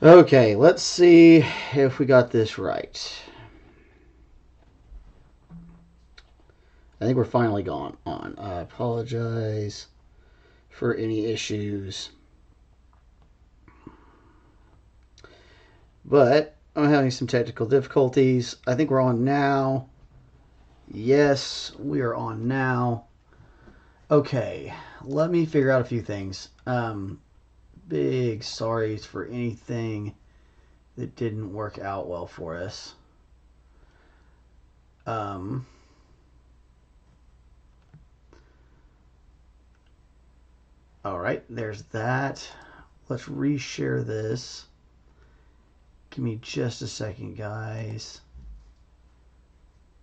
Okay, let's see if we got this right. I think we're finally gone on. I apologize for any issues, but I'm having some technical difficulties. I think we're on now. Yes, we are on now. Okay, let me figure out a few things. Big sorries for anything that didn't work out well for us. Um, all right, there's that. Let's reshare this. Give me just a second, guys.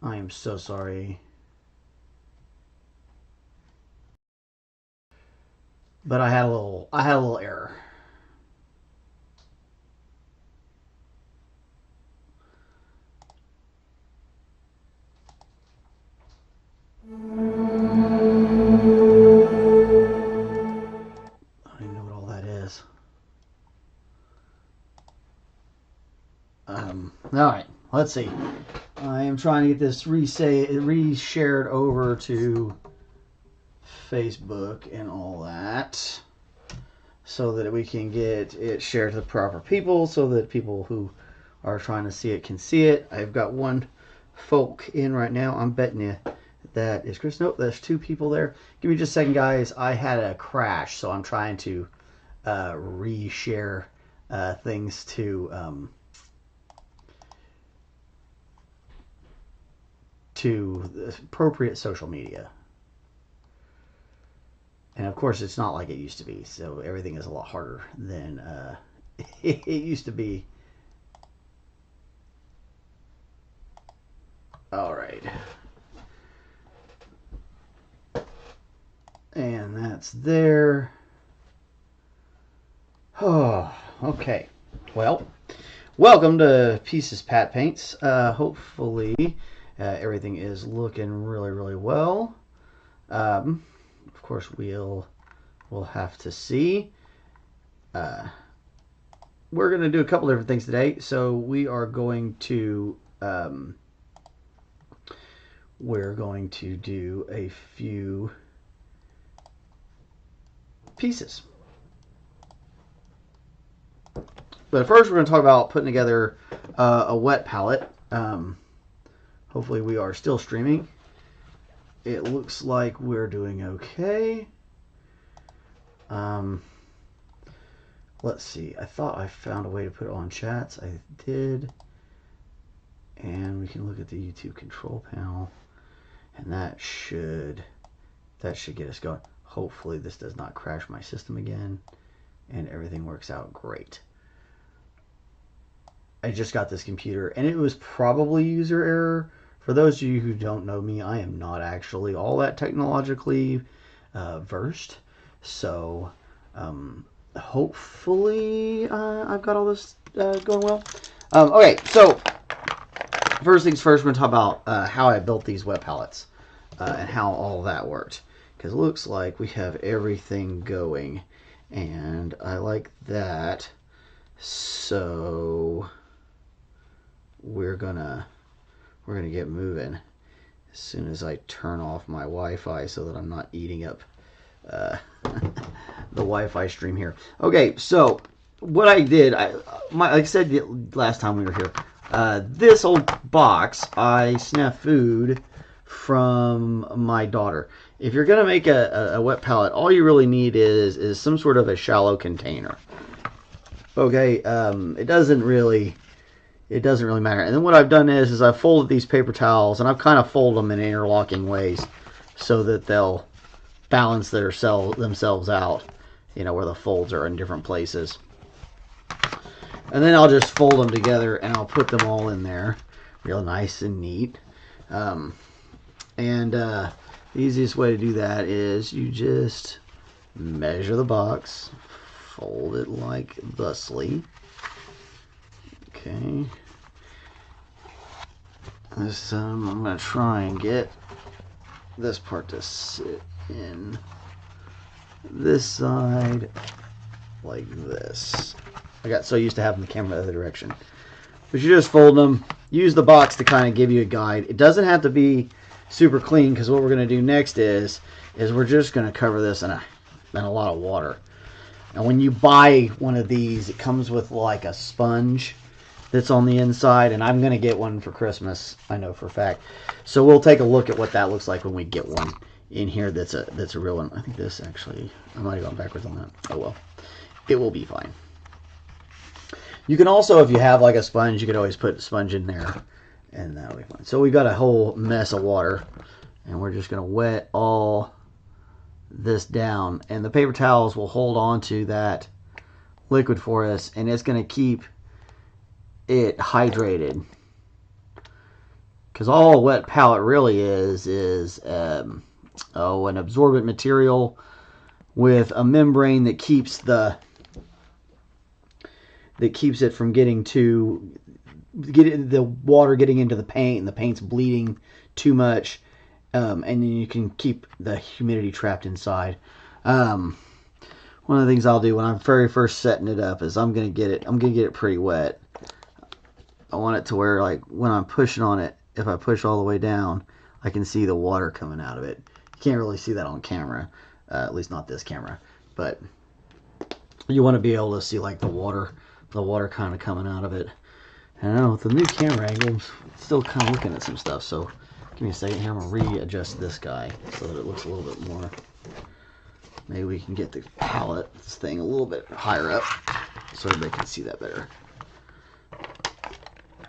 I am so sorry. But I had a little error. I don't even know what all that is. All right, let's see. I am trying to get this reshared over to Facebook and all that, so that we can get it shared to the proper people, so that people who are trying to see it can see it. I've got one folk in right now. I'm betting you that is Chris. Nope, there's two people there. Give me just a second, guys. I had a crash, so I'm trying to reshare things to appropriate social media. And of course, it's not like it used to be, so everything is a lot harder than it used to be. All right. And that's there. Oh, okay. Well, welcome to Pieces Pat Paints. Hopefully, everything is looking really, really well. Of course, we'll have to see. We're going to do a couple different things today. So we are going to do a few pieces. But first, we're going to talk about putting together a wet palette. Hopefully, we are still streaming. It looks like we're doing okay. Let's see. I thought I found a way to put it on chats. I did. And we can look at the YouTube control panel. And that should get us going. Hopefully this does not crash my system again. And everything works out great. I just got this computer. And it was probably user error. For those of you who don't know me, I am not actually all that technologically versed. So hopefully I've got all this going well. Okay, so first things first, we're going to talk about how I built these wet palettes and how all that worked. Because it looks like we have everything going. And I like that. So we're gonna get moving as soon as I turn off my Wi-Fi so that I'm not eating up the Wi-Fi stream here. Okay, so what I did, like I said last time we were here, this old box I snafu'd from my daughter. If you're gonna make a wet palette, all you really need is some sort of a shallow container. Okay, it doesn't really matter. And then what I've done is I've folded these paper towels, and I've kind of folded them in interlocking ways so that they'll balance themselves out, where the folds are in different places. And then I'll just fold them together, and I'll put them all in there real nice and neat. The easiest way to do that is you just measure the box, fold it like thusly. Okay. This time I'm going to try and get this part to sit in this side like this. I got so used to having the camera the other direction. But you just fold them. Use the box to kind of give you a guide. It doesn't have to be super clean, because what we're going to do next is we're just going to cover this in a lot of water. And when you buy one of these, it comes with like a sponge that's on the inside, and I'm going to get one for Christmas, I know for a fact. So we'll take a look at what that looks like when we get one in here that's a real one. I think this actually, I might have gone backwards on that. Oh well, it will be fine. You can also, if you have like a sponge, you could always put a sponge in there, and that'll be fine. So we've got a whole mess of water, and we're just going to wet all this down, and the paper towels will hold on to that liquid for us, and it's going to keep it hydrated, because all a wet palette really is an absorbent material with a membrane that keeps it from getting the water getting into the paint, and the paint's bleeding too much. And then you can keep the humidity trapped inside. One of the things I'll do when I'm very first setting it up is I'm gonna get it pretty wet. I want it to where, like, when I'm pushing on it, if I push all the way down, I can see the water coming out of it. You can't really see that on camera, at least not this camera. But you want to be able to see like the water kind of coming out of it. And I know with the new camera angle, I'm still kind of looking at some stuff. So give me a second here. I'm going to readjust this guy so that it looks a little bit more. Maybe we can get the palette, this thing, a little bit higher up so everybody can see that better.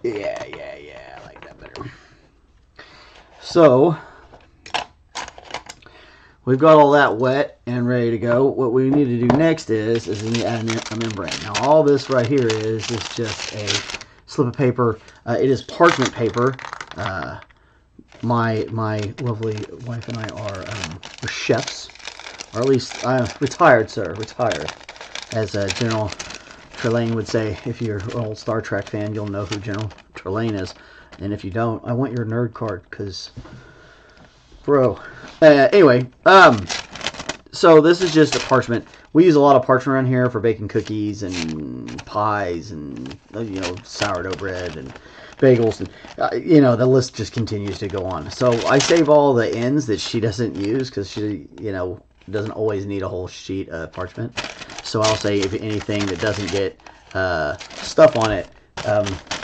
Yeah, I like that better. So we've got all that wet and ready to go. What we need to do next is we need to add a membrane. Now all this right here is just a slip of paper. It is parchment paper. My lovely wife and I are chefs, or at least retired, sir, retired. As General Trelane would say, if you're an old Star Trek fan, you'll know who General Trelane is. And if you don't, I want your nerd card, because, bro. Anyway, so this is just a parchment. We use a lot of parchment around here for baking cookies and pies and, sourdough bread and bagels, and the list just continues to go on. So I save all the ends that she doesn't use, because she doesn't always need a whole sheet of parchment. So I'll say if anything that doesn't get stuff on it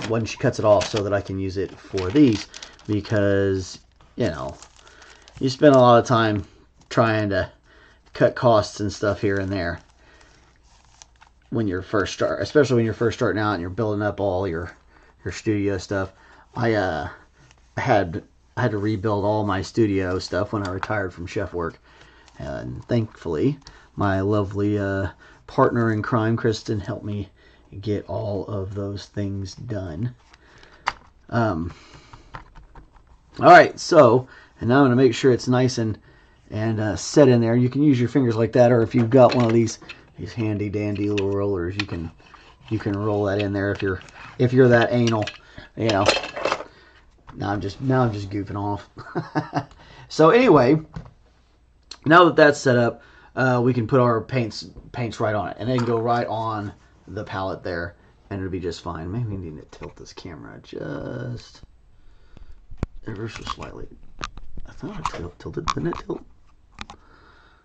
when she cuts it off, so that I can use it for these, because you spend a lot of time trying to cut costs and stuff here and there when you're especially when you're first starting out and you're building up all your studio stuff. I had to rebuild all my studio stuff when I retired from chef work, and thankfully my lovely partner in crime, Kristen, helped me get all of those things done. All right, so, and now I'm going to make sure it's nice and set in there. You can use your fingers like that, or if you've got one of these handy dandy little rollers, you can roll that in there if you're that anal. Now I'm just goofing off. So anyway, now that that's set up, we can put our paints right on it, and then go right on the palette there, and it'll be just fine. Maybe we need to tilt this camera just ever so slightly. I thought it tilted. Didn't it tilt?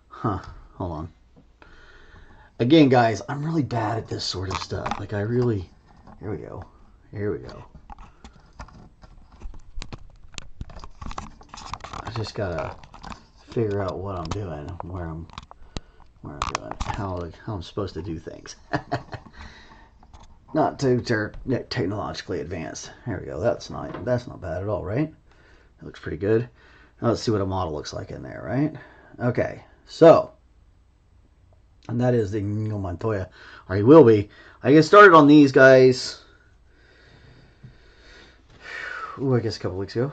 Huh. Hold on. Again, guys, I'm really bad at this sort of stuff. Like, here we go. I just gotta figure out what I'm doing, where I'm doing, how I'm supposed to do things. Not too technologically advanced. There we go. That's not bad at all, right? That looks pretty good. Now let's see what a model looks like in there, right? Okay, so, and that is the Inigo Montoya, or he will be. I get started on these guys, I guess a couple weeks ago,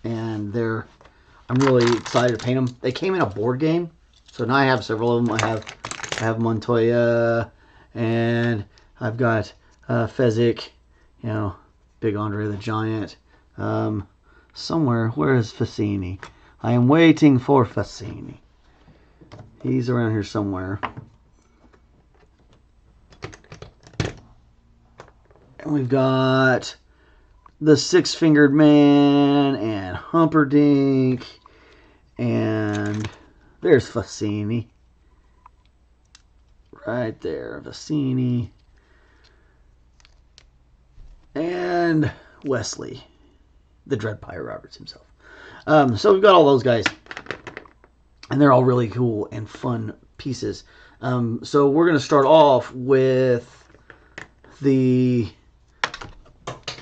and I'm really excited to paint them. They came in a board game, so now I have several of them. I have Montoya, and I've got Fezzik, Big Andre the Giant. Somewhere, where is Vizzini? I am waiting for Vizzini. He's around here somewhere. we've got the Six-Fingered Man and Humperdinck. And there's Vizzini. Right there, Vizzini. And Wesley, the Dread Pirate Roberts himself. So we've got all those guys. And they're all really cool and fun pieces. So we're going to start off with the...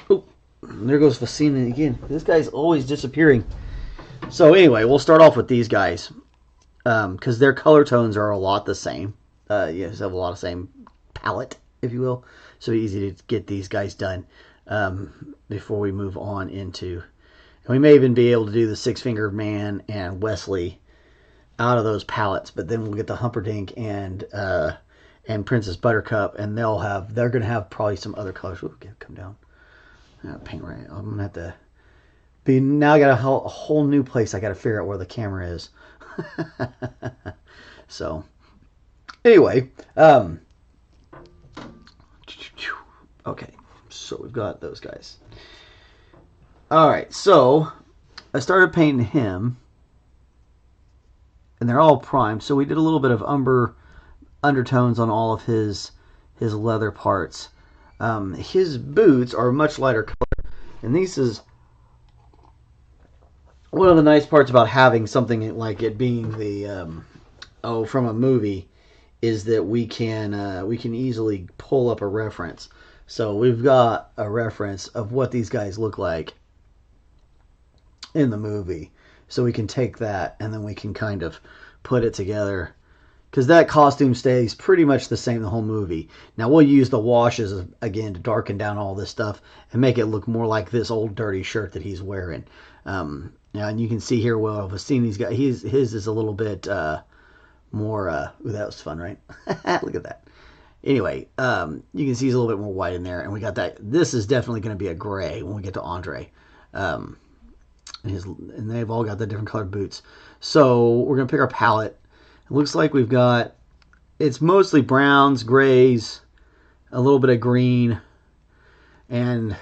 Oh, there goes Vizzini again. This guy's always disappearing. So anyway, we'll start off with these guys. Because their color tones are a lot the same. Yes, have a lot of same palette, if you will. So easy to get these guys done before we move on into... We may even be able to do the Six-Fingered Man and Wesley out of those palettes, but then we'll get the Humperdinck and Princess Buttercup, and they're gonna have probably some other colors. Ooh, come down. Paint right. I'm gonna have to be now. I got a whole new place. I got to figure out where the camera is. So anyway, okay. So we've got those guys. All right. So I started painting him. And they're all primed, so we did a little bit of undertones on all of his leather parts. His boots are a much lighter color, and this is one of the nice parts about having something like it being the from a movie, is that we can easily pull up a reference. So we've got a reference of what these guys look like in the movie. So we can take that and then we can kind of put it together. Because that costume stays pretty much the same the whole movie. Now we'll use the washes again to darken down all this stuff and make it look more like this old dirty shirt that he's wearing. And you can see here, well, Vizzini's got his is a little bit more. Ooh, that was fun, right? Look at that. Anyway, you can see he's a little bit more white in there, and we got that. This is definitely going to be a gray when we get to Andre. And they've all got the different colored boots. So we're going to pick our palette. It looks like we've got, it's mostly browns, grays, a little bit of green, and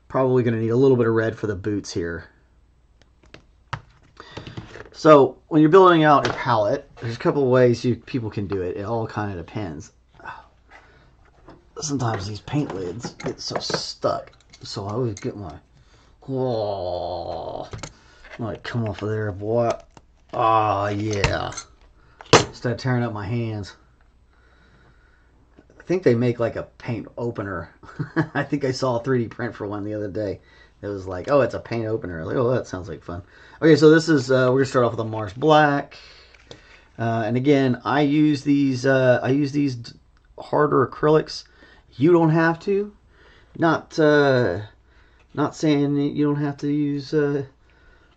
probably going to need a little bit of red for the boots here. So when you're building out a palette, there's a couple of ways people can do it. It all kind of depends. Sometimes these paint lids get so stuck. So I always get my... Oh, might come off of there, boy. Oh, yeah. Start tearing up my hands. I think they make like a paint opener. I think I saw a 3D print for one the other day. It was like, oh, it's a paint opener. Like, oh, that sounds like fun. Okay, so this is, we're going to start off with a Mars Black. And again, I use these harder acrylics. You don't have to. Not saying you don't have to use a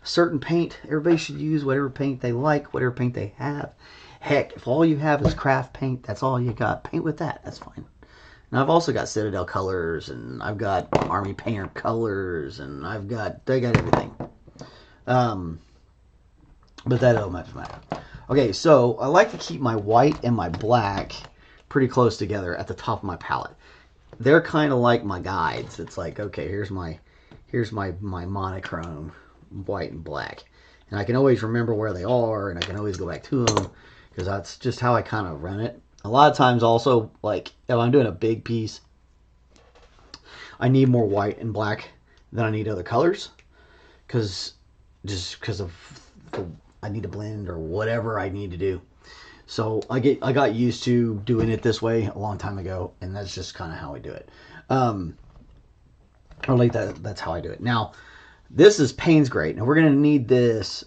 certain paint. Everybody should use whatever paint they like, whatever paint they have. Heck, if all you have is craft paint, that's all you got. Paint with that. That's fine. And I've also got Citadel colors, and I've got Army Painter colors, and they got everything. But that don't much matter. Okay, so I like to keep my white and my black pretty close together at the top of my palette. They're kind of like my guides. It's like, okay, here's my monochrome, white and black. And I can always remember where they are, and I can always go back to them, because that's just how I kind of run it. A lot of times also, like, if I'm doing a big piece, I need more white and black than I need other colors, because I need to blend or whatever I need to do. So I got used to doing it this way a long time ago, and that's just kind of how I do it. Or like that's how I do it. Now, this is Payne's Gray. Now we're gonna need this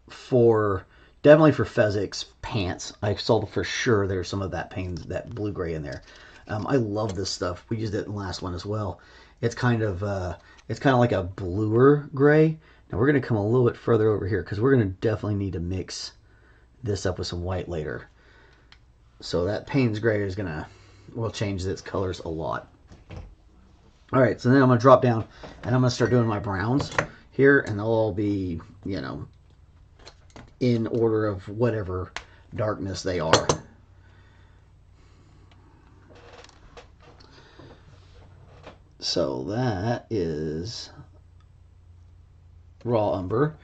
definitely for Fezzik's pants. I saw for sure there's some of that that blue gray in there. I love this stuff. We used it in the last one as well. It's kind of like a bluer gray. Now we're gonna come a little bit further over here because we're gonna definitely need to mix this up with some white later. So that Payne's Gray will change its colors a lot. All right, so then I'm gonna drop down and I'm gonna start doing my browns here, and they'll all be, you know, in order of whatever darkness they are. So that is raw umber.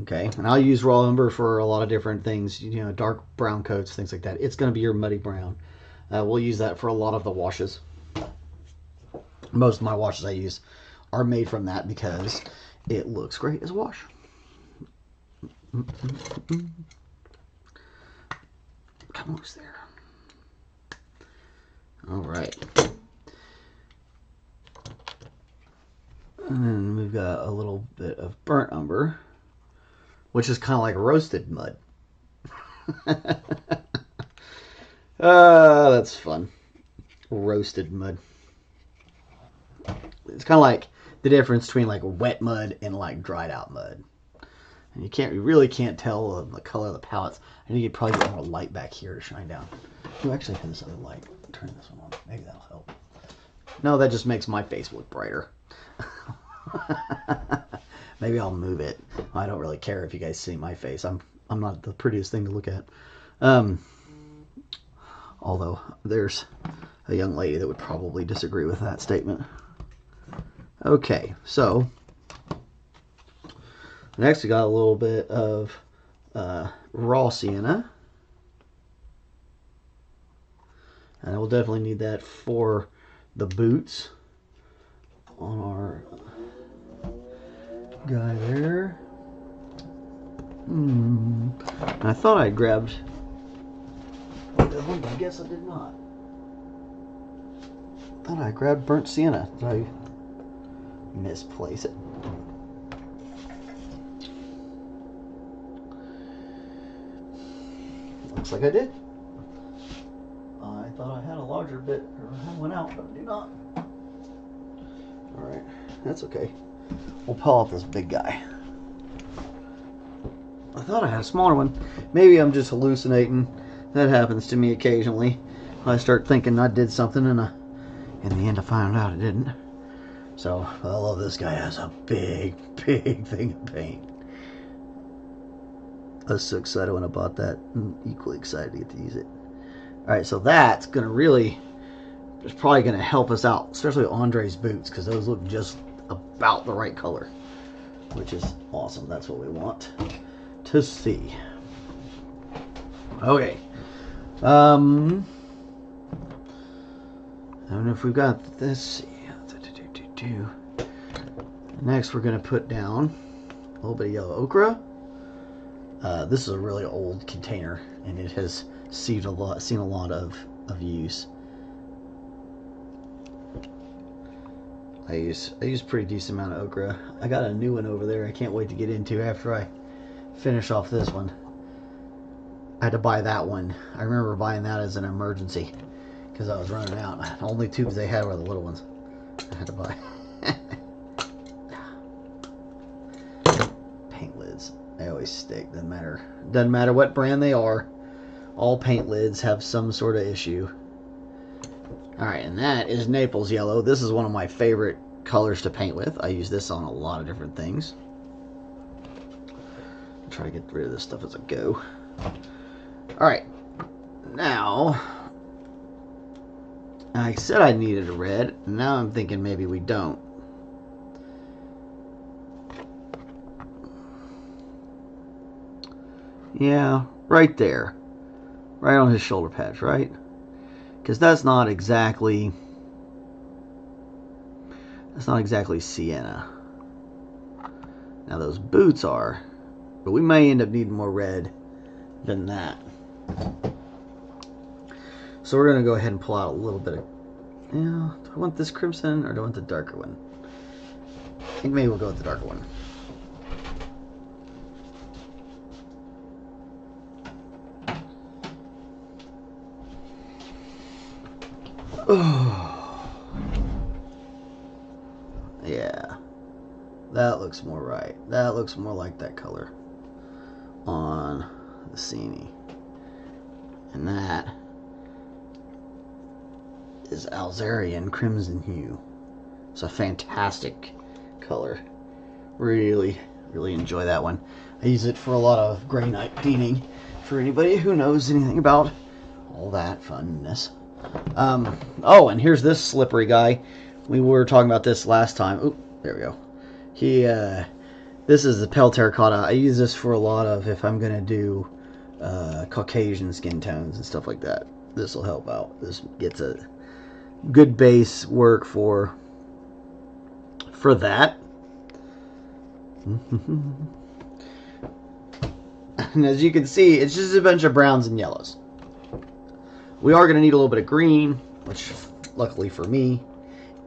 Okay, and I'll use raw umber for a lot of different things, you know, dark brown coats, things like that. It's going to be your muddy brown. We'll use that for a lot of the washes. Most of my washes I use are made from that because it looks great as a wash. Come loose there. All right. And then we've got a little bit of burnt umber, which is kind of like roasted mud. That's fun. Roasted mud. It's kind of like the difference between like wet mud and like dried out mud. And you really can't tell the color of the palettes. I think you probably get more light back here to shine down. Oh, actually, I have this other light. Turn this one on. Maybe that'll help. No, that just makes my face look brighter. Maybe I'll move it. I don't really care if you guys see my face. I'm not the prettiest thing to look at. Although there's a young lady that would probably disagree with that statement. Okay, so next we got a little bit of raw sienna. And we'll definitely need that for the boots on our guy there. I thought I grabbed this one, but I guess I did not. I thought I grabbed burnt sienna. Did I misplace it? Looks like I did. I thought I had a larger bit, or I went out, but I do not. Alright, that's okay. We'll pull out this big guy. I thought I had a smaller one. Maybe I'm just hallucinating. That happens to me occasionally. I start thinking I did something, and in the end I found out I didn't. So, I love this guy has a big, big thing of paint. I was so excited when I bought that. I'm equally excited to get to use it. Alright, so that's going to really, it's probably going to help us out, especially Andre's boots, because those look just about the right color, which is awesome. That's what we want to see. Okay. I don't know if we've got this. Next, we're going to put down a little bit of yellow ochre. This is a really old container, and it has seen a lot of use. I use a pretty decent amount of ochre. I got a new one over there I can't wait to get into after I finish off this one. I had to buy that one. I remember buying that as an emergency because I was running out. The only tubes they had were the little ones. I had to buy. Paint lids. They always stick. Doesn't matter what brand they are. All paint lids have some sort of issue. Alright, and that is Naples yellow. This is one of my favorite colors to paint with. I use this on a lot of different things. I'll try to get rid of this stuff as I go. Alright, now, I said I needed a red. Now I'm thinking maybe we don't. Yeah, right there. Right on his shoulder patch, right? Because that's not exactly sienna. Now those boots are, but we may end up needing more red than that. So we're going to go ahead and pull out a little bit of, do I want this crimson or do I want the darker one? I think maybe we'll go with the darker one. Oh. Yeah, that looks more right. That looks more like that color on the Vizzini. And that is Alzarian Crimson Hue. It's a fantastic color. Really, really enjoy that one. I use it for a lot of gray night painting for anybody who knows anything about all that funness. Oh, and here's this slippery guy. We were talking about this last time. Oop, there we go. This is the pale terracotta. I use this for a lot of if I'm gonna do Caucasian skin tones and stuff like that. This will help out. This gets a good base work for that. And as you can see, it's just a bunch of browns and yellows. We are going to need a little bit of green, which luckily for me,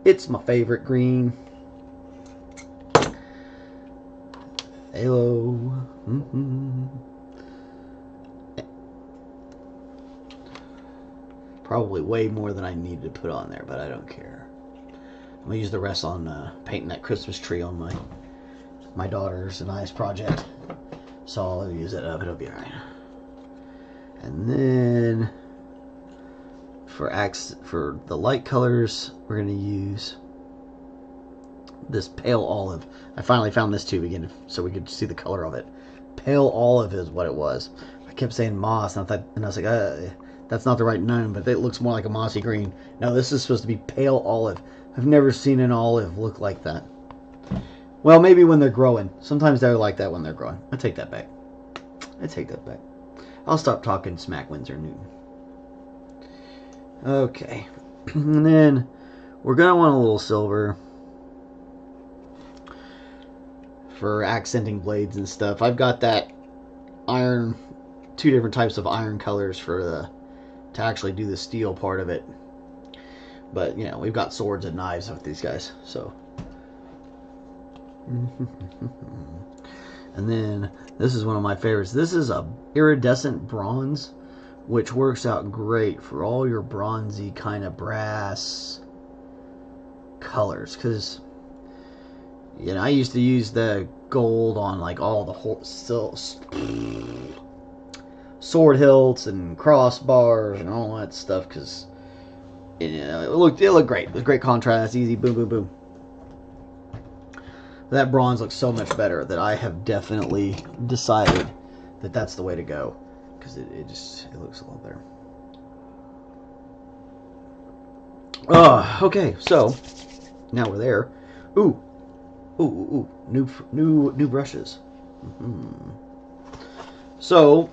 it's my favorite green. Hello. Probably way more than I needed to put on there, but I don't care. I'm going to use the rest on painting that Christmas tree on my daughter's and I's project. So I'll use it up. It'll be alright. And then for the light colors, we're going to use this pale olive. I finally found this tube again so we could see the color of it. Pale olive is what it was. I kept saying moss, and I was like, that's not the right name, but it looks more like a mossy green. No, this is supposed to be pale olive. I've never seen an olive look like that. Well, maybe when they're growing. Sometimes they're like that when they're growing. I take that back. I'll stop talking smack, Windsor Newton. Okay. And then we're going to want a little silver for accenting blades and stuff. I've got that iron, 2 different types of iron colors for to actually do the steel part of it. But, you know, we've got swords and knives with these guys, so. And then this is one of my favorites. This is a iridescent bronze, which works out great for all your bronzy kind of brass colors. Because, you know, I used to use the gold on like all the sword hilts and crossbars and all that stuff. Because, you know, it looked great. It was great contrast, easy, boom, boom, boom. That bronze looks so much better that I have definitely decided that that's the way to go, because it looks a lot better. Okay, so now we're there. Ooh, new brushes. So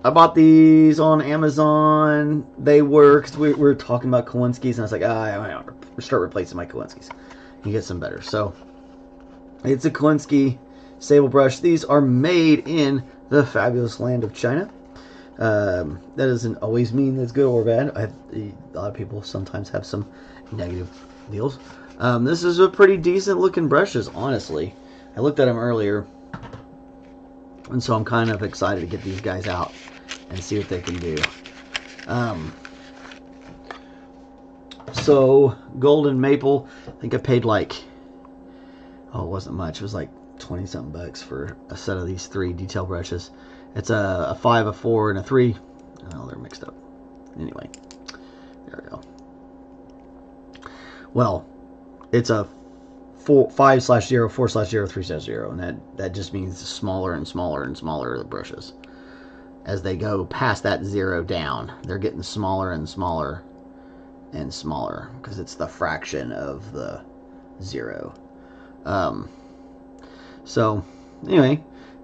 I bought these on Amazon. They work. We were talking about Kowalskis, and I was like, I want to start replacing my Kowalskis and get some better. So it's a Kowalski sable brush. These are made in the fabulous land of China. That doesn't always mean that's good or bad. A lot of people sometimes have some negative deals. This is a pretty decent looking brushes, honestly. I looked at them earlier, and so I'm kind of excited to get these guys out and see what they can do. So golden maple, I think I paid like, it wasn't much. It was like 20 something bucks for a set of these 3 detail brushes. It's a 5, a 4, and a 3. Oh, they're mixed up. Anyway, there we go. Well, it's a 5/0, 4/0, 3/0, and that just means smaller and smaller and smaller the brushes. As they go past that 0 down, they're getting smaller and smaller and smaller because it's the fraction of the 0. So anyway,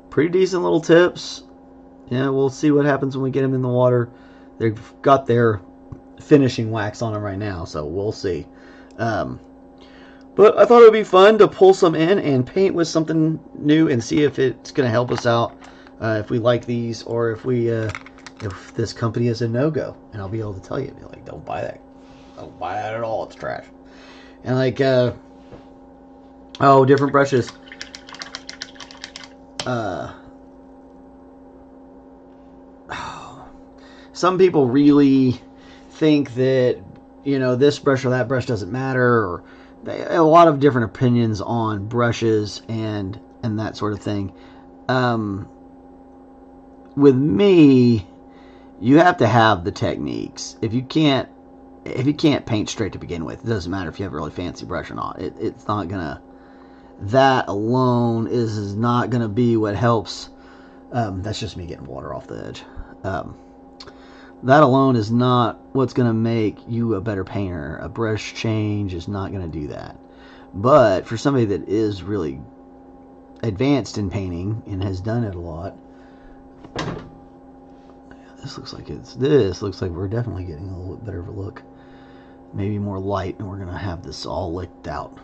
pretty decent little tips. Yeah, we'll see what happens when we get them in the water. They've got their finishing wax on them right now, so we'll see. But I thought it would be fun to pull some in and paint with something new and see if it's going to help us out, if we like these, or if this company is a no-go. And I'll be able to tell you, be like, don't buy that. Don't buy that at all. It's trash. And like, different brushes. Some people really think that, you know, this brush or that brush doesn't matter, or a lot of different opinions on brushes and that sort of thing. With me, you have to have the techniques. If you can't paint straight to begin with, it doesn't matter if you have a really fancy brush or not. It's not gonna. That alone is not gonna be what helps. That's just me getting water off the edge. that alone is not what's going to make you a better painter. A brush change is not going to do that. But for somebody that is really advanced in painting and has done it a lot, this looks like we're definitely getting a little bit better of a look. Maybe more light, and we're going to have this all licked out.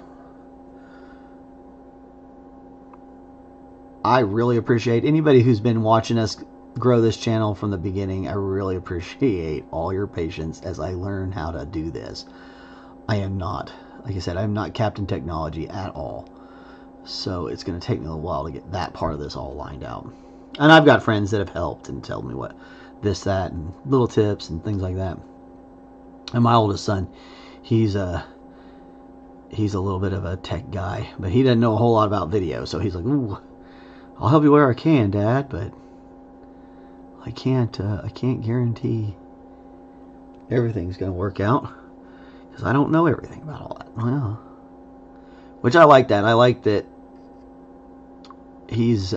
I really appreciate anybody who's been watching us grow this channel from the beginning. I really appreciate all your patience as I learn how to do this. I am not, like I said, I'm not Captain Technology at all. So it's going to take me a little while to get that part of this all lined out. And I've got friends that have helped and tell me what this, that, and little tips and things like that. And my oldest son, he's a little bit of a tech guy, but he doesn't know a whole lot about video. So he's like, ooh, I'll help you where I can, Dad, but I can't guarantee everything's going to work out because I don't know everything about all that. Well, which I like that. I like that he's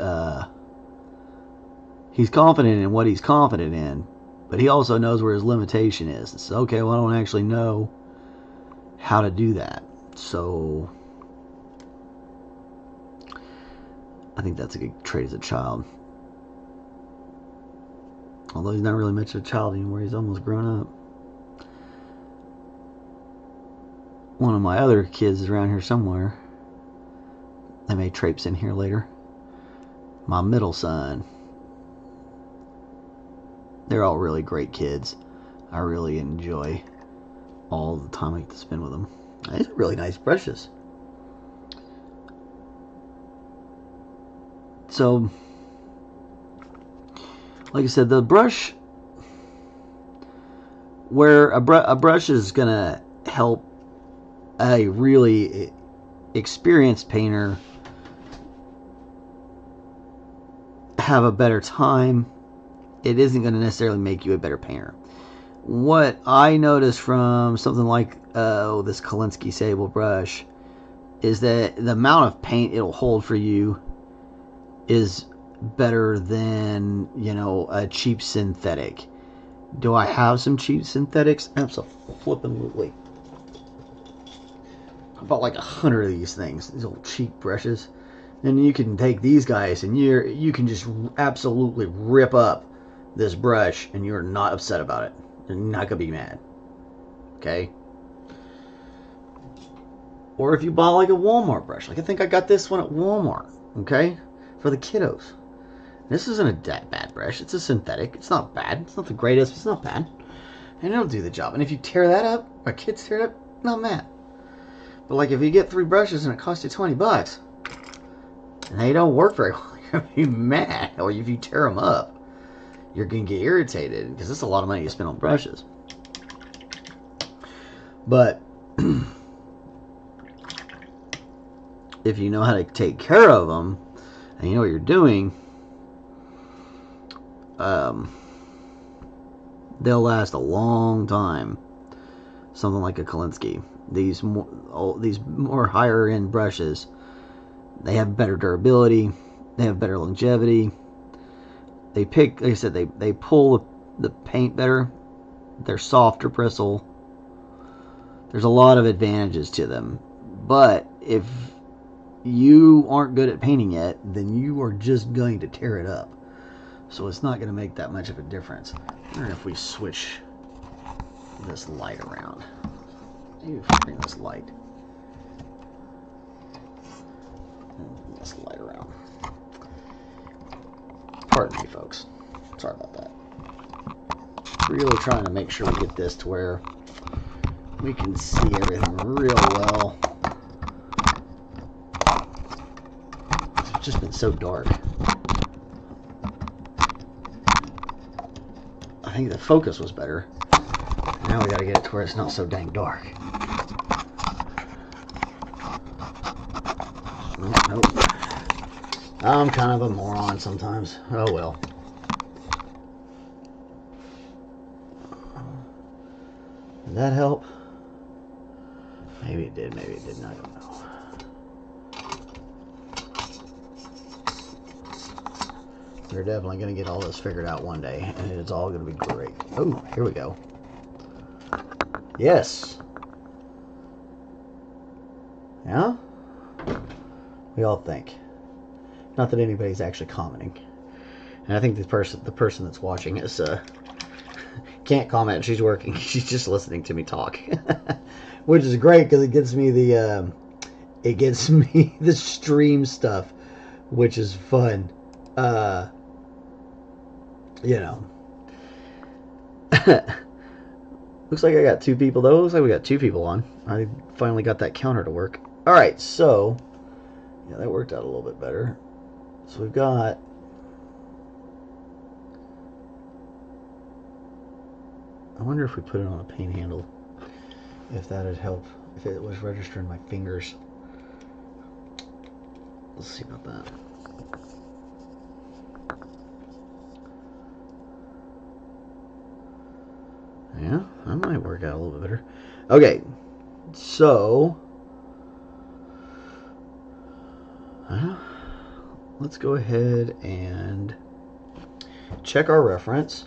confident in what he's confident in, but he also knows where his limitation is. It's okay, well, I don't actually know how to do that. So I think that's a good trait as a child. Although he's not really much of a child anymore. He's almost grown up. One of my other kids is around here somewhere. They may traipse in here later. My middle son. They're all really great kids. I really enjoy all the time I get to spend with them. These are really nice brushes. So, like I said, the brush, where a brush is going to help a really experienced painter have a better time, it isn't going to necessarily make you a better painter. What I noticed from something like this Inconceivable brush is that the amount of paint it'll hold for you is better than, you know, a cheap synthetic. Do I have some cheap synthetics? Absolutely. I bought like 100 of these things, these old cheap brushes. And you can take these guys and you can just absolutely rip up this brush and you're not upset about it. You're not gonna be mad. Okay? Or if you bought like a Walmart brush, like I think I got this one at Walmart, okay? For the kiddos. This isn't a bad brush. It's a synthetic. It's not bad. It's not the greatest, but it's not bad. And it'll do the job. And if you tear that up, or kids tear it up, not mad. But like if you get 3 brushes and it costs you $20, and they don't work very well, you're going to be mad. Or if you tear them up, you're going to get irritated because it's a lot of money to spend on brushes. But if you know how to take care of them and you know what you're doing, they'll last a long time. Something like a Kolinsky. These more higher end brushes, they have better durability, they have better longevity. They pick, like I said, they pull the paint better. They're softer bristle. There's a lot of advantages to them. But if you aren't good at painting yet, then you are just going to tear it up. So it's not going to make that much of a difference. I wonder if we switch this light around. Maybe if we bring this light around. Pardon me, folks. Sorry about that. Really trying to make sure we get this to where we can see everything real well. It's just been so dark. I think the focus was better. Now we gotta get it to where it's not so dang dark. Nope. I'm kind of a moron sometimes. Oh well. Did that help? Maybe it did, maybe it didn't, I don't know. We're definitely going to get all this figured out one day, and it's all going to be great. Oh, here we go. Yes. Yeah? We all think. Not that anybody's actually commenting. And I think the person that's watching is can't comment. She's working. She's just listening to me talk, which is great because it gets me the stream stuff, which is fun. You know. Looks like I got 2 people though. Looks like we got 2 people on. I finally got that counter to work. All right, so yeah, that worked out a little bit better. So we've got. I wonder if we put it on a paint handle, if that'd help, if it was registering my fingers. Let's see about that. Yeah, that might work out a little bit better. Okay, so let's go ahead and check our reference.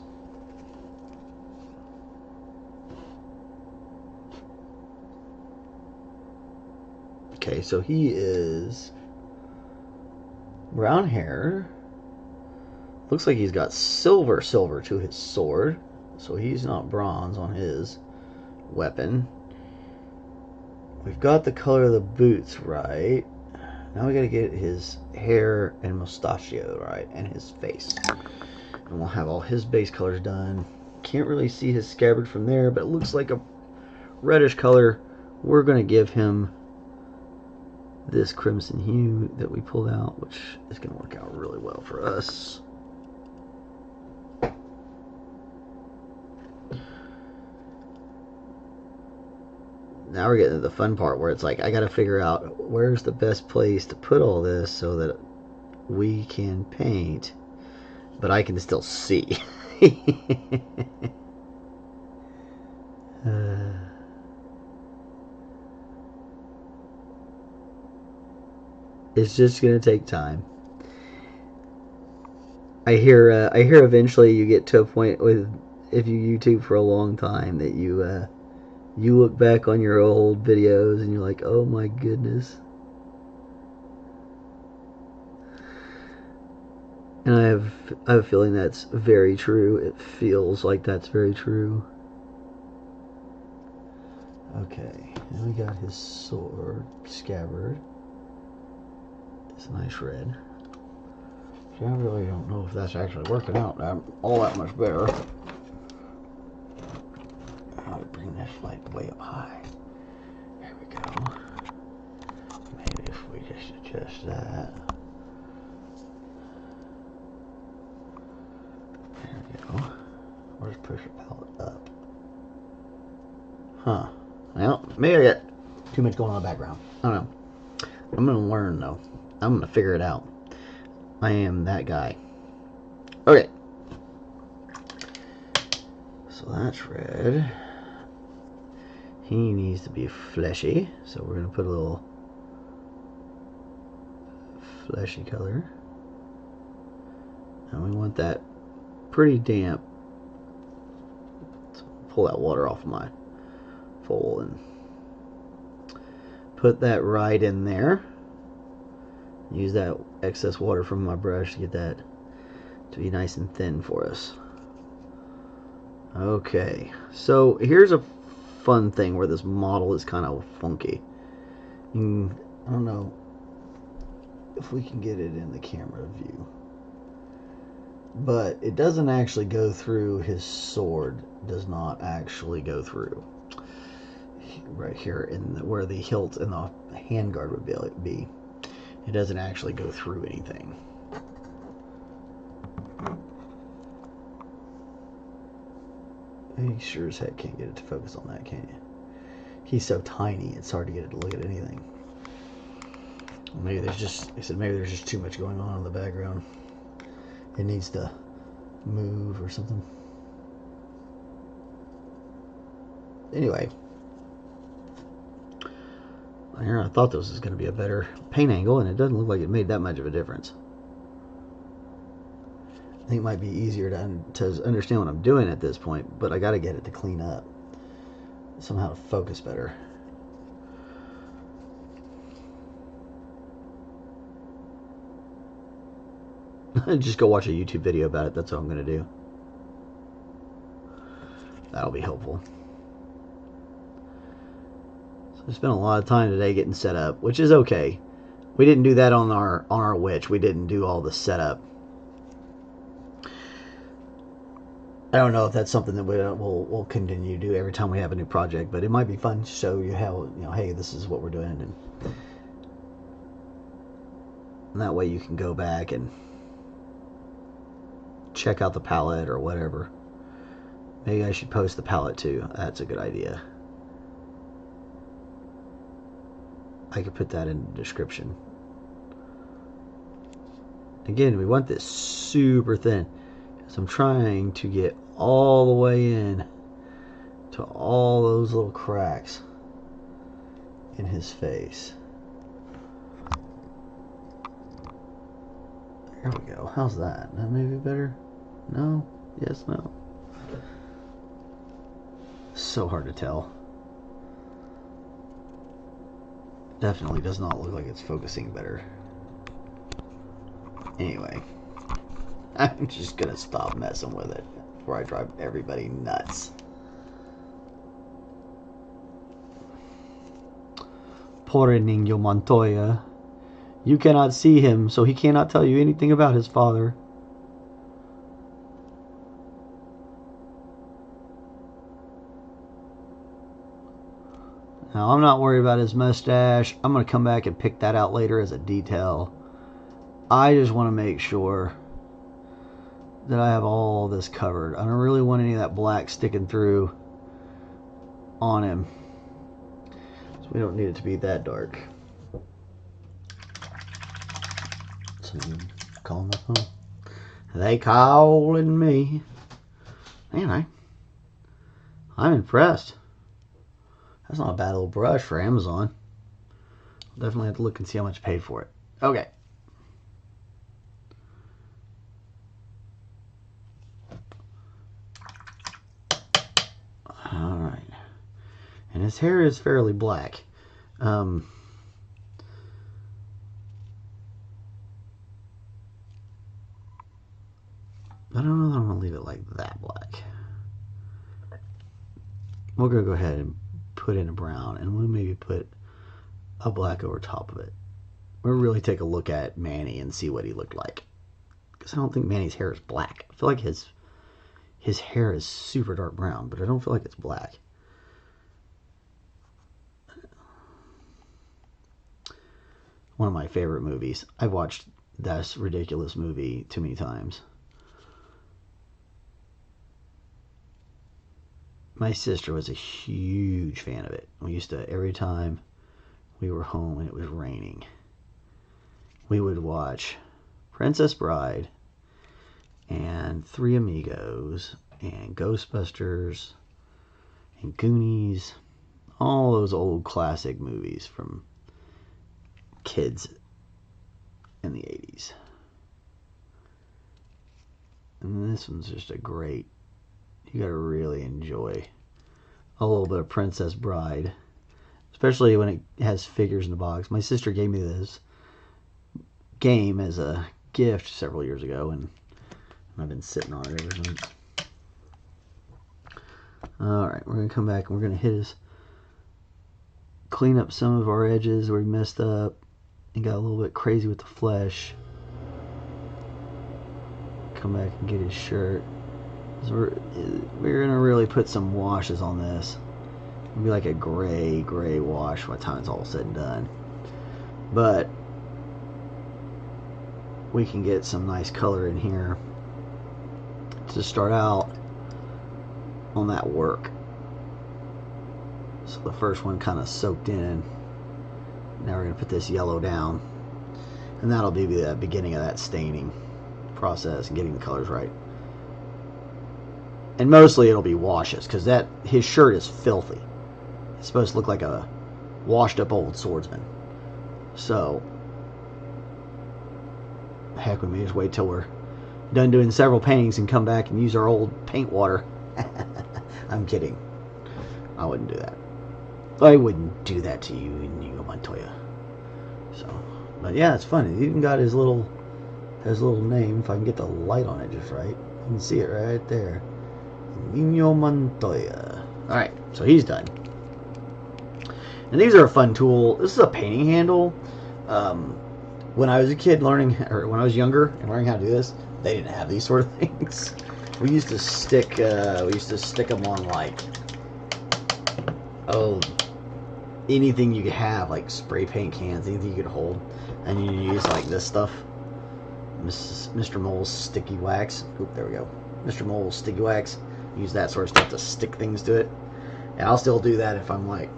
Okay, so he is brown hair. Looks like he's got silver to his sword. So he's not bronze on his weapon. We've got the color of the boots right. Now we gotta get his hair and mustachio right, and his face. And we'll have all his base colors done. Can't really see his scabbard from there, but it looks like a reddish color. We're gonna give him this crimson hue that we pulled out, which is gonna work out really well for us. Now we're getting to the fun part where it's like I gotta figure out where's the best place to put all this so that we can paint, but I can still see. It's just gonna take time. I hear eventually you get to a point with, if you YouTube for a long time, that you look back on your old videos and you're like, oh my goodness. And I have a feeling that's very true. It feels like that's very true. Okay, and we got his sword scabbard. It's a nice red. So I really don't know if that's actually working out all that much better. How to bring this light way up high. There we go. Maybe if we just adjust that. There we go. Or just push the palette up. Huh. Well, maybe I got too much going on in the background. I don't know. I'm going to learn though. I'm going to figure it out. I am that guy. Okay. So that's red. He needs to be fleshy, so we're going to put a little fleshy color. And we want that pretty damp. So pull that water off my fold and put that right in there. Use that excess water from my brush to get that to be nice and thin for us. Okay, so here's a fun thing where this model is kind of funky. I don't know if we can get it in the camera view, but it doesn't actually go through. His sword does not actually go through right here in where the hilt and the handguard would be. It doesn't actually go through anything. You sure as heck can't get it to focus on that, can you? He's so tiny, it's hard to get it to look at anything. Maybe there's just, I said maybe there's just too much going on in the background. It needs to move or something. Anyway. Here, I thought this was going to be a better paint angle, and it doesn't look like it made that much of a difference. I think it might be easier to understand what I'm doing at this point, but I got to get it to clean up. Somehow to focus better. Just go watch a YouTube video about it. That's what I'm going to do. That'll be helpful. So I spent a lot of time today getting set up, which is okay. We didn't do that on our witch. We didn't do all the setup. I don't know if that's something that we'll continue to do every time we have a new project, but it might be fun to show you how, hey, this is what we're doing, and that way you can go back and check out the palette or whatever. Maybe I should post the palette too. That's a good idea. I could put that in the description. Again, we want this super thin, so I'm trying to get all the way in to all those little cracks in his face. There we go. How's that? That maybe better? No? Yes, no. So hard to tell. Definitely does not look like it's focusing better. Anyway, I'm just gonna stop messing with it before I drive everybody nuts. Poor Inigo Montoya. You cannot see him, so he cannot tell you anything about his father. Now, I'm not worried about his mustache. I'm going to come back and pick that out later as a detail. I just want to make sure that I have all this covered. I don't really want any of that black sticking through on him. So we don't need it to be that dark. Someone calling my phone. They calling me. Man, I'm impressed. That's not a bad little brush for Amazon. I'll definitely have to look and see how much I paid for it. Okay. Alright. And his hair is fairly black. I don't know that I'm going to leave it like that black. We're going to go ahead and put in a brown, and we'll maybe put a black over top of it. We'll really take a look at Manny and see what he looked like, because I don't think Manny's hair is black. I feel like his hair is super dark brown, but I don't feel like it's black. One of my favorite movies. I've watched That's Ridiculous movie too many times. My sister was a huge fan of it. We used to, every time we were home and it was raining, we would watch Princess Bride and Three Amigos and Ghostbusters and Goonies, all those old classic movies from kids in the 80s. And this one's just a great, you gotta really enjoy a little bit of Princess Bride, especially when it has figures in the box. My sister gave me this game as a gift several years ago, and I've been sitting on it ever since. Alright, we're going to come back and we're going to clean up some of our edges where we messed up and got a little bit crazy with the flesh. Come back and get his shirt. So we're going to really put some washes on this. It'll be like a gray wash by the time it's all said and done. But we can get some nice color in here to start out on that work. So the first one kind of soaked in. Now we're going to put this yellow down, and that'll be the beginning of that staining process and getting the colors right. And mostly it'll be washes, because his shirt is filthy. It's supposed to look like a washed up old swordsman. So heck, we may just wait till we're done doing several paintings and come back and use our old paint water. I'm kidding. I wouldn't do that. I wouldn't do that to you, Inigo Montoya. So, but yeah, it's funny. He even got his little name. If I can get the light on it just right, you can see it right there. Inigo Montoya. All right, so he's done. And these are a fun tool. This is a painting handle. When I was a kid learning, or when I was younger and learning how to do this, they didn't have these sort of things. We used to stick them on like, anything you could have, like spray paint cans, anything you could hold, and you use like this stuff. Mr. Mole's sticky wax. Oop, there we go. Mr. Mole's sticky wax. Use that sort of stuff to stick things to it. And I'll still do that if I'm like,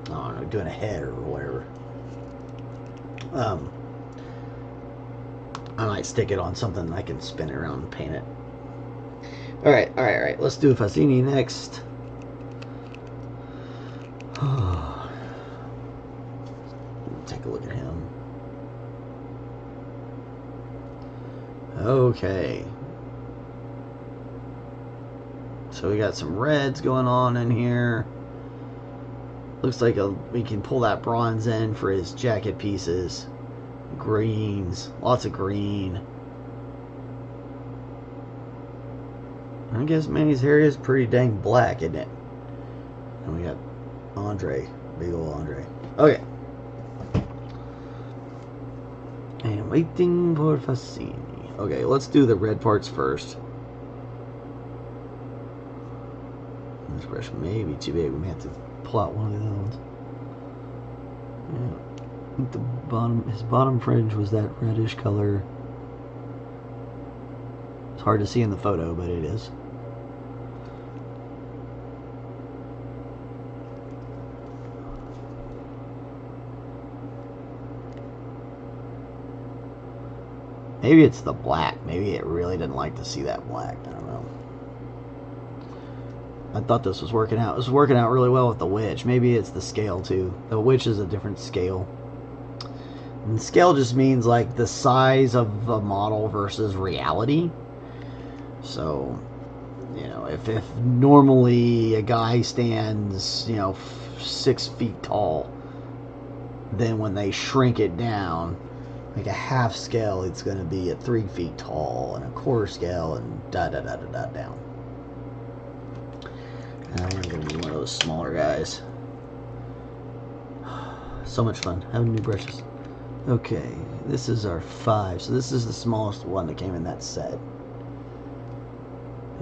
I don't know, doing a head or whatever. I might stick it on something and I can spin it around and paint it. Alright. Let's do Vizzini next. Take a look at him. Okay. So we got some reds going on in here. Looks like we can pull that bronze in for his jacket pieces. Greens. Lots of green. I guess Manny's hair is pretty dang black, isn't it? And we got Andre. Big old Andre. Okay. And waiting for Vizzini. Okay, let's do the red parts first. This brush may be too big. We may have to pull out one of the other ones. Yeah. I think his bottom fringe was that reddish color. It's hard to see in the photo, but it is. Maybe it's the black. Maybe it really didn't like to see that black. I don't know. I thought this was working out. It was working out really well with the witch. Maybe it's the scale too. The witch is a different scale. And scale just means like the size of a model versus reality. So, you know, if normally a guy stands, 6 feet tall, then when they shrink it down, like a half scale, it's going to be at 3 feet tall, and a quarter scale, and down. And I'm going to be one of those smaller guys. So much fun having new brushes. Okay, this is our 5, so this is the smallest one that came in that set.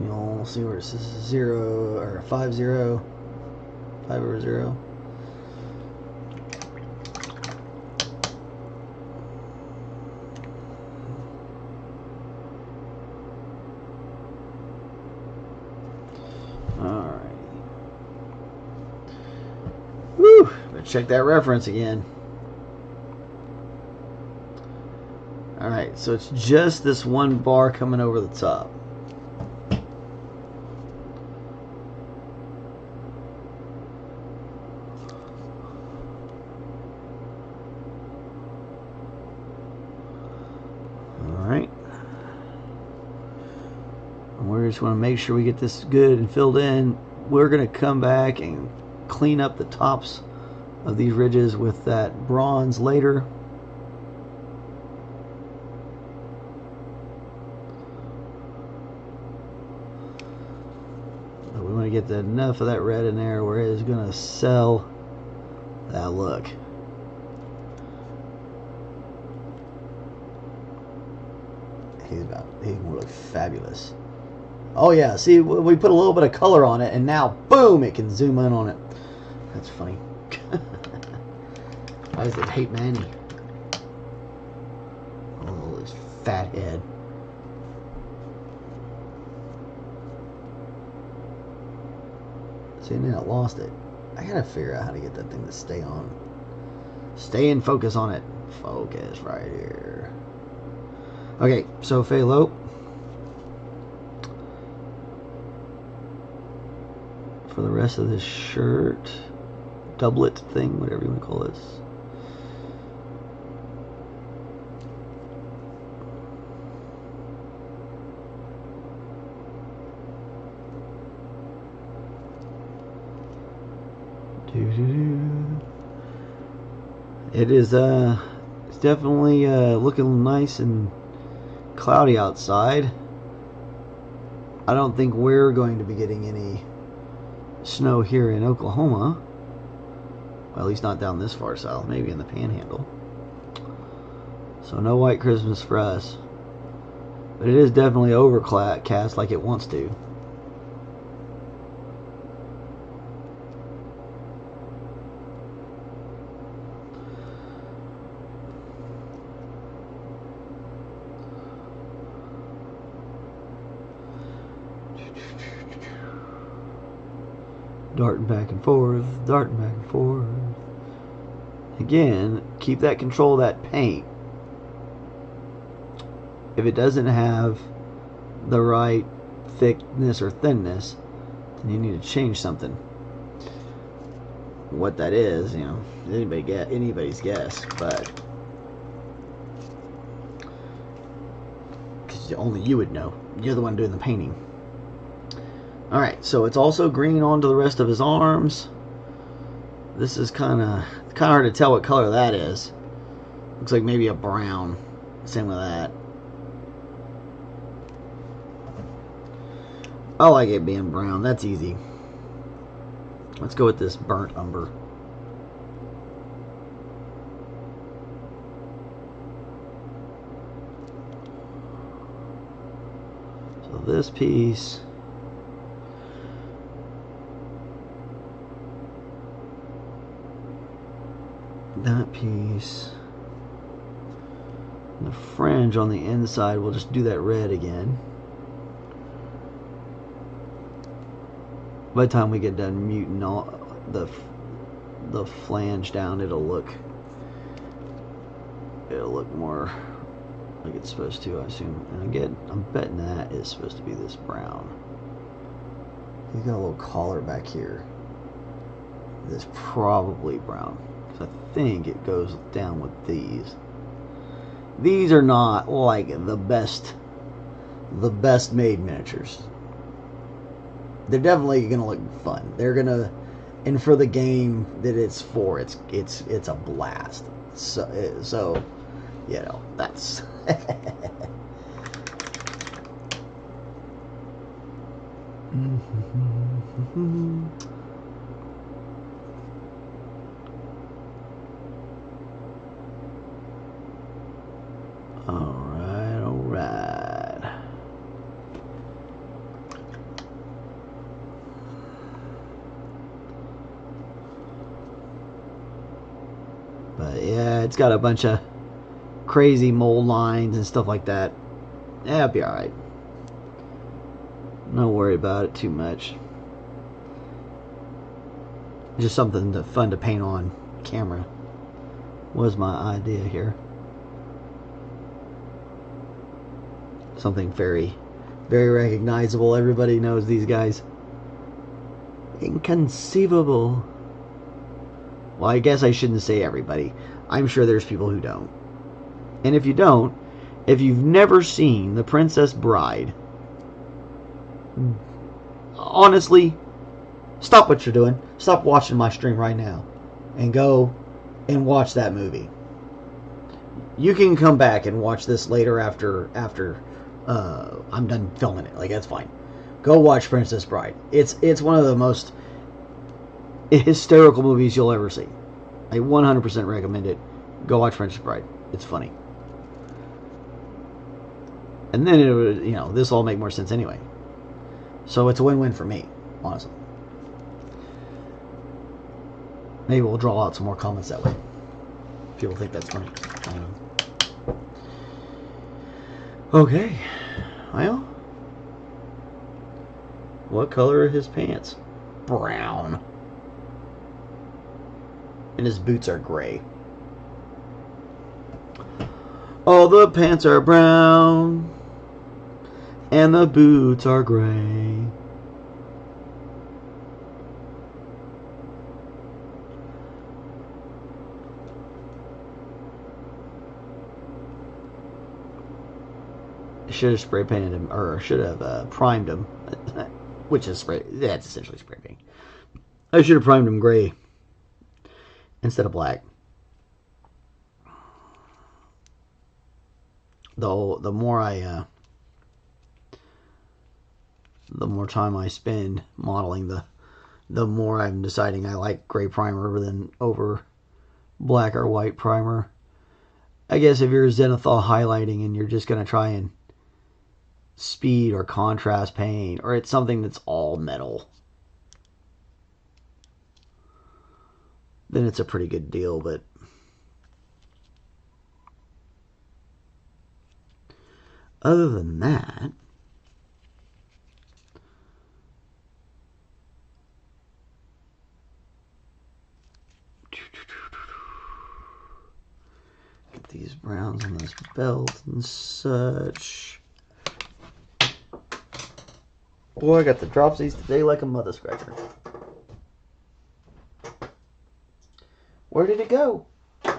You'll see where this is 0 or 5 0, 5 over 0. Alright. Woo! Better check that reference again. Alright, so it's just this one bar coming over the top. Alright. We just want to make sure we get this good and filled in. We're going to come back and clean up the tops of these ridges with that bronze later. We want to get enough of that red in there where it is going to sell that look. He's going to look fabulous. Oh yeah, see, we put a little bit of color on it, and now, boom, it can zoom in on it. That's funny. Why does it hate Manny? Oh, his fat head. See, now it lost it. I gotta figure out how to get that thing to stay on. Stay in focus on it. Focus right here. Okay, so Phalo. For the rest of this shirt, doublet thing, whatever you want to call this. It is it's definitely looking nice and cloudy outside. I don't think we're going to be getting any snow here in Oklahoma. Well, at least not down this far south, maybe in the Panhandle. So no white Christmas for us. But it is definitely overcast like it wants to. Darting back and forth, darting back and forth. Again, keep that control of that paint. If it doesn't have the right thickness or thinness, then you need to change something. What that is, you know, anybody's guess, but because only you would know. You're the one doing the painting. Alright, so it's also green onto the rest of his arms. This is kind of hard to tell what color that is. Looks like maybe a brown. Same with that. I like it being brown. That's easy. Let's go with this burnt umber. So this piece, that piece, and the fringe on the inside, we'll just do that red again. By the time we get done muting all the flange down, it'll look more like it's supposed to, I assume. And again, I'm betting that is supposed to be this brown. He's got a little collar back here. This probably brown, because I think it goes down with these. These are not like the best made miniatures. They're definitely gonna look fun. They're gonna, and for the game that it's for, it's a blast. So you know, that's all right. But yeah, it's got a bunch of crazy mold lines and stuff like that. Yeah, it'll be alright. Don't worry about it too much. Just something fun to paint on camera was my idea here. Something very, very recognizable. Everybody knows these guys. Inconceivable. Well, I guess I shouldn't say everybody. I'm sure there's people who don't. And if you don't, if you've never seen The Princess Bride, honestly, stop what you're doing. Stop watching my stream right now and go and watch that movie. You can come back and watch this later after I'm done filming it. Like, that's fine. Go watch Princess Bride. It's one of the most hysterical movies you'll ever see. I 100% recommend it. Go watch Princess Bride. It's funny. And then it would, you know, this will all make more sense anyway. So it's a win-win for me, honestly. Maybe we'll draw out some more comments that way. People think that's funny. I don't know. Okay. Well, what color are his pants? Brown. And his boots are gray. All the pants are brown, and the boots are gray. Should have spray painted him, or should have primed him, which is spray. That's essentially spray paint. I should have primed him gray instead of black. The more time I spend modeling, the more I'm deciding I like gray primer than over black or white primer. I guess if you're zenithal highlighting and you're just going to try and speed or contrast paint, or it's something that's all metal, then it's a pretty good deal. But other than that, get these browns on this belt and such. Boy, I got the dropsies today like a mother scratcher. Where did it go? It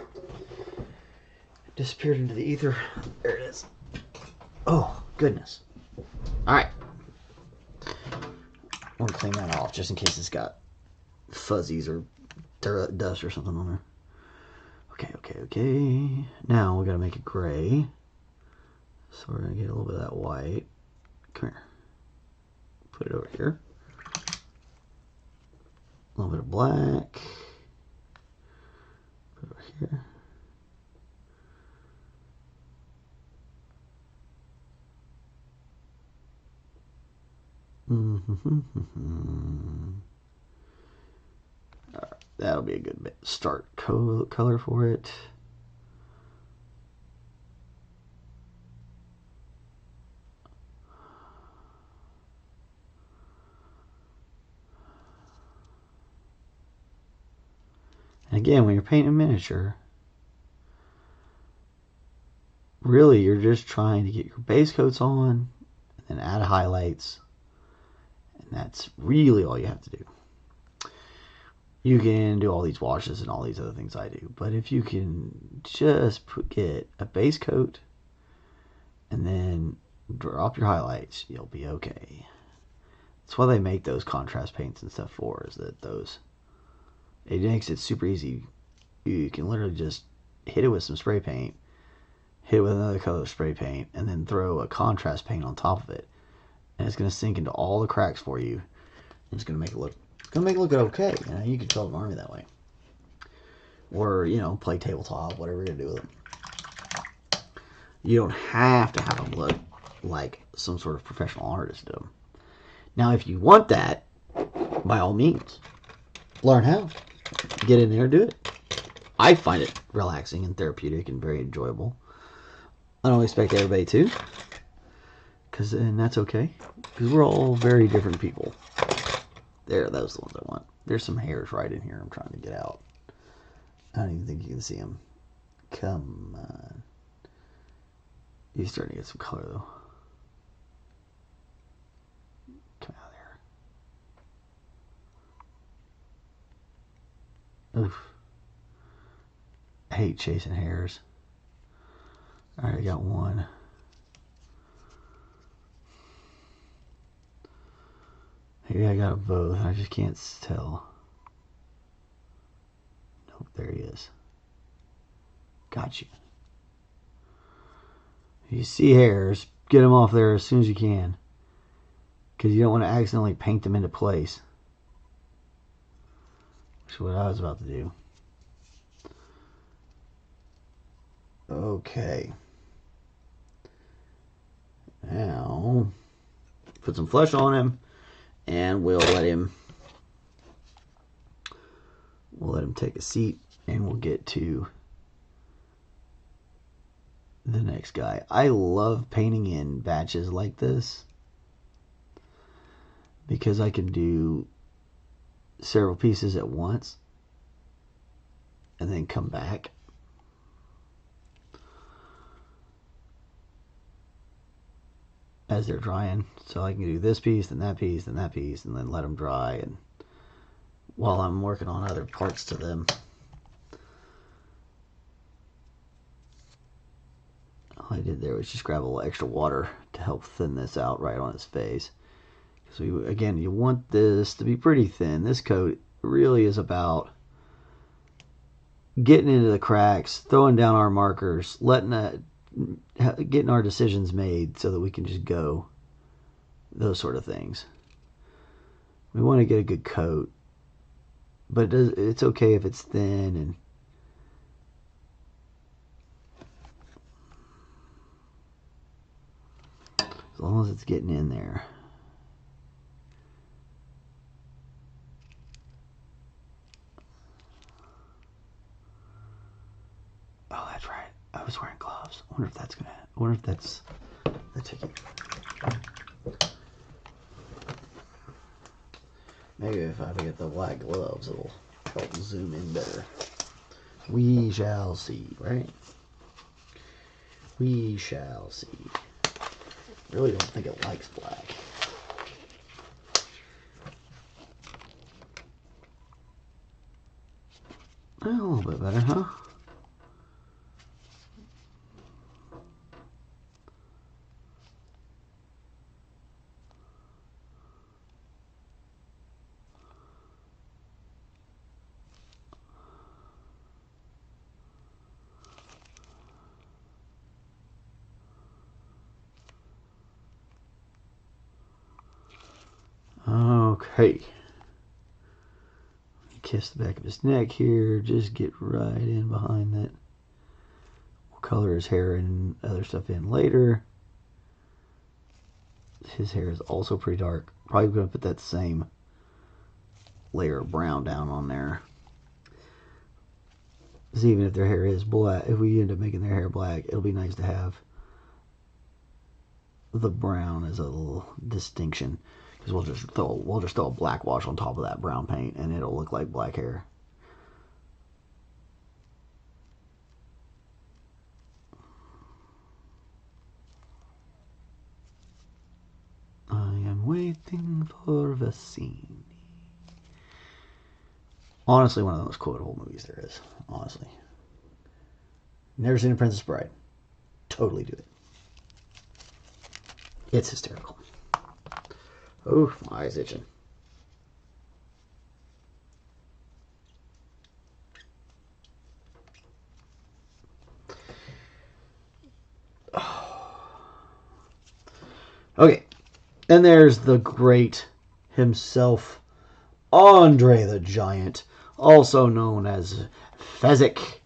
disappeared into the ether. There it is. Oh, goodness. Alright. I want to clean that off just in case it's got fuzzies or dust or something on there. Okay. Now we got to make it gray. So we're going to get a little bit of that white. Come here. Put it over here. A little bit of black. Put it over here. Alright, that'll be a good start color for it. And again, when you're painting a miniature, really you're just trying to get your base coats on and then add highlights. And that's really all you have to do. You can do all these washes and all these other things I do, but if you can just get a base coat and then drop your highlights, you'll be okay. That's why they make those contrast paints and stuff for, is that it makes it super easy. You can literally just hit it with some spray paint, hit it with another color of spray paint, and then throw a contrast paint on top of it. And it's going to sink into all the cracks for you. It's going to make it look okay. You know, you can build an army that way. Or, you know, play tabletop, whatever you're going to do with them. You don't have to have them look like some sort of professional artist do. Now, if you want that, by all means, learn how. Get in there and do it. I find it relaxing and therapeutic and very enjoyable. I don't expect everybody to. And that's okay. Because we're all very different people. There, those are the ones I want. There's some hairs right in here I'm trying to get out. I don't even think you can see them. Come on. You're starting to get some color, though. Come out of there. Oof. I hate chasing hairs. Alright, I got one. Maybe I got both. I just can't tell. Nope, there he is. Got you. If you see hairs, get them off there as soon as you can. Because you don't want to accidentally paint them into place. Which is what I was about to do. Okay. Now, put some flesh on him. And we'll let him take a seat, and we'll get to the next guy. I love painting in batches like this because I can do several pieces at once and then come back. As they're drying, so I can do this piece, then that piece, then that piece, and then let them dry, and while I'm working on other parts to them. All I did there was just grab a little extra water to help thin this out right on his face. So again, you want this to be pretty thin. This coat really is about getting into the cracks, throwing down our markers, getting our decisions made so that we can just go. Those sort of things. We want to get a good coat, but it's okay if it's thin and as long as it's getting in there. Oh, that's right. I was wearing gloves. I wonder if that's the ticket. Maybe if I get the black gloves, it'll help zoom in better. We shall see, right? We shall see. Really don't think it likes black. A little bit better, huh? Okay. Kiss the back of his neck here. Just get right in behind that. We'll color his hair and other stuff in later. His hair is also pretty dark. Probably going to put that same layer of brown down on there. Because even if their hair is black, if we end up making their hair black, it'll be nice to have the brown as a little distinction. Because we'll just throw a black wash on top of that brown paint and it'll look like black hair. I am waiting for Vizzini. Honestly, one of the most quotable movies there is. Honestly. Never seen A Princess Bride. Totally do it. It's hysterical. Oh, my eye's itching. Okay. And there's the great himself, Andre the Giant, also known as Fezzik,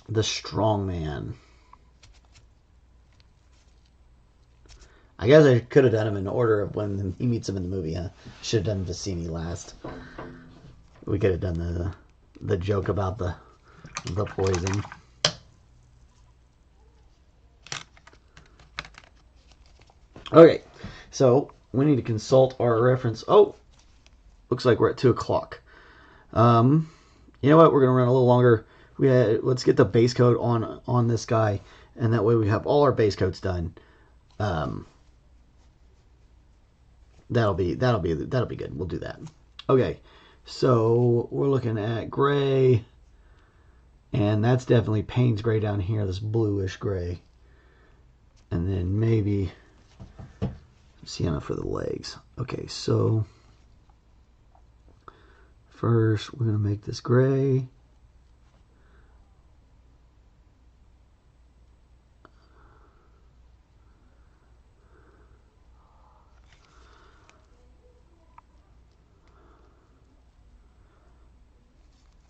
the strong man. I guess I could have done him in order of when he meets him in the movie, huh? Should have done Vizzini last. We could have done the joke about the poison. Okay, so we need to consult our reference. Oh, looks like we're at 2 o'clock. You know what? We're gonna run a little longer. Let's get the base coat on this guy, and that way we have all our base coats done. That'll be good. We'll do that. Okay, so we're looking at gray, and that's definitely Payne's gray down here. This bluish gray, and then maybe sienna for the legs. Okay, so first we're gonna make this gray.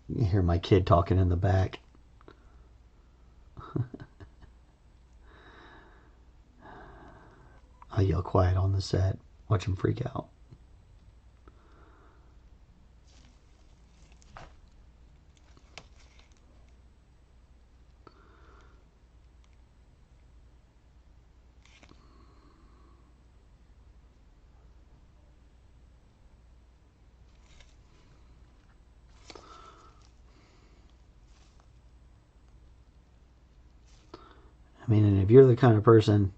You hear my kid talking in the back. I yell quiet on the set. Watch him freak out. I mean, and if you're the kind of person,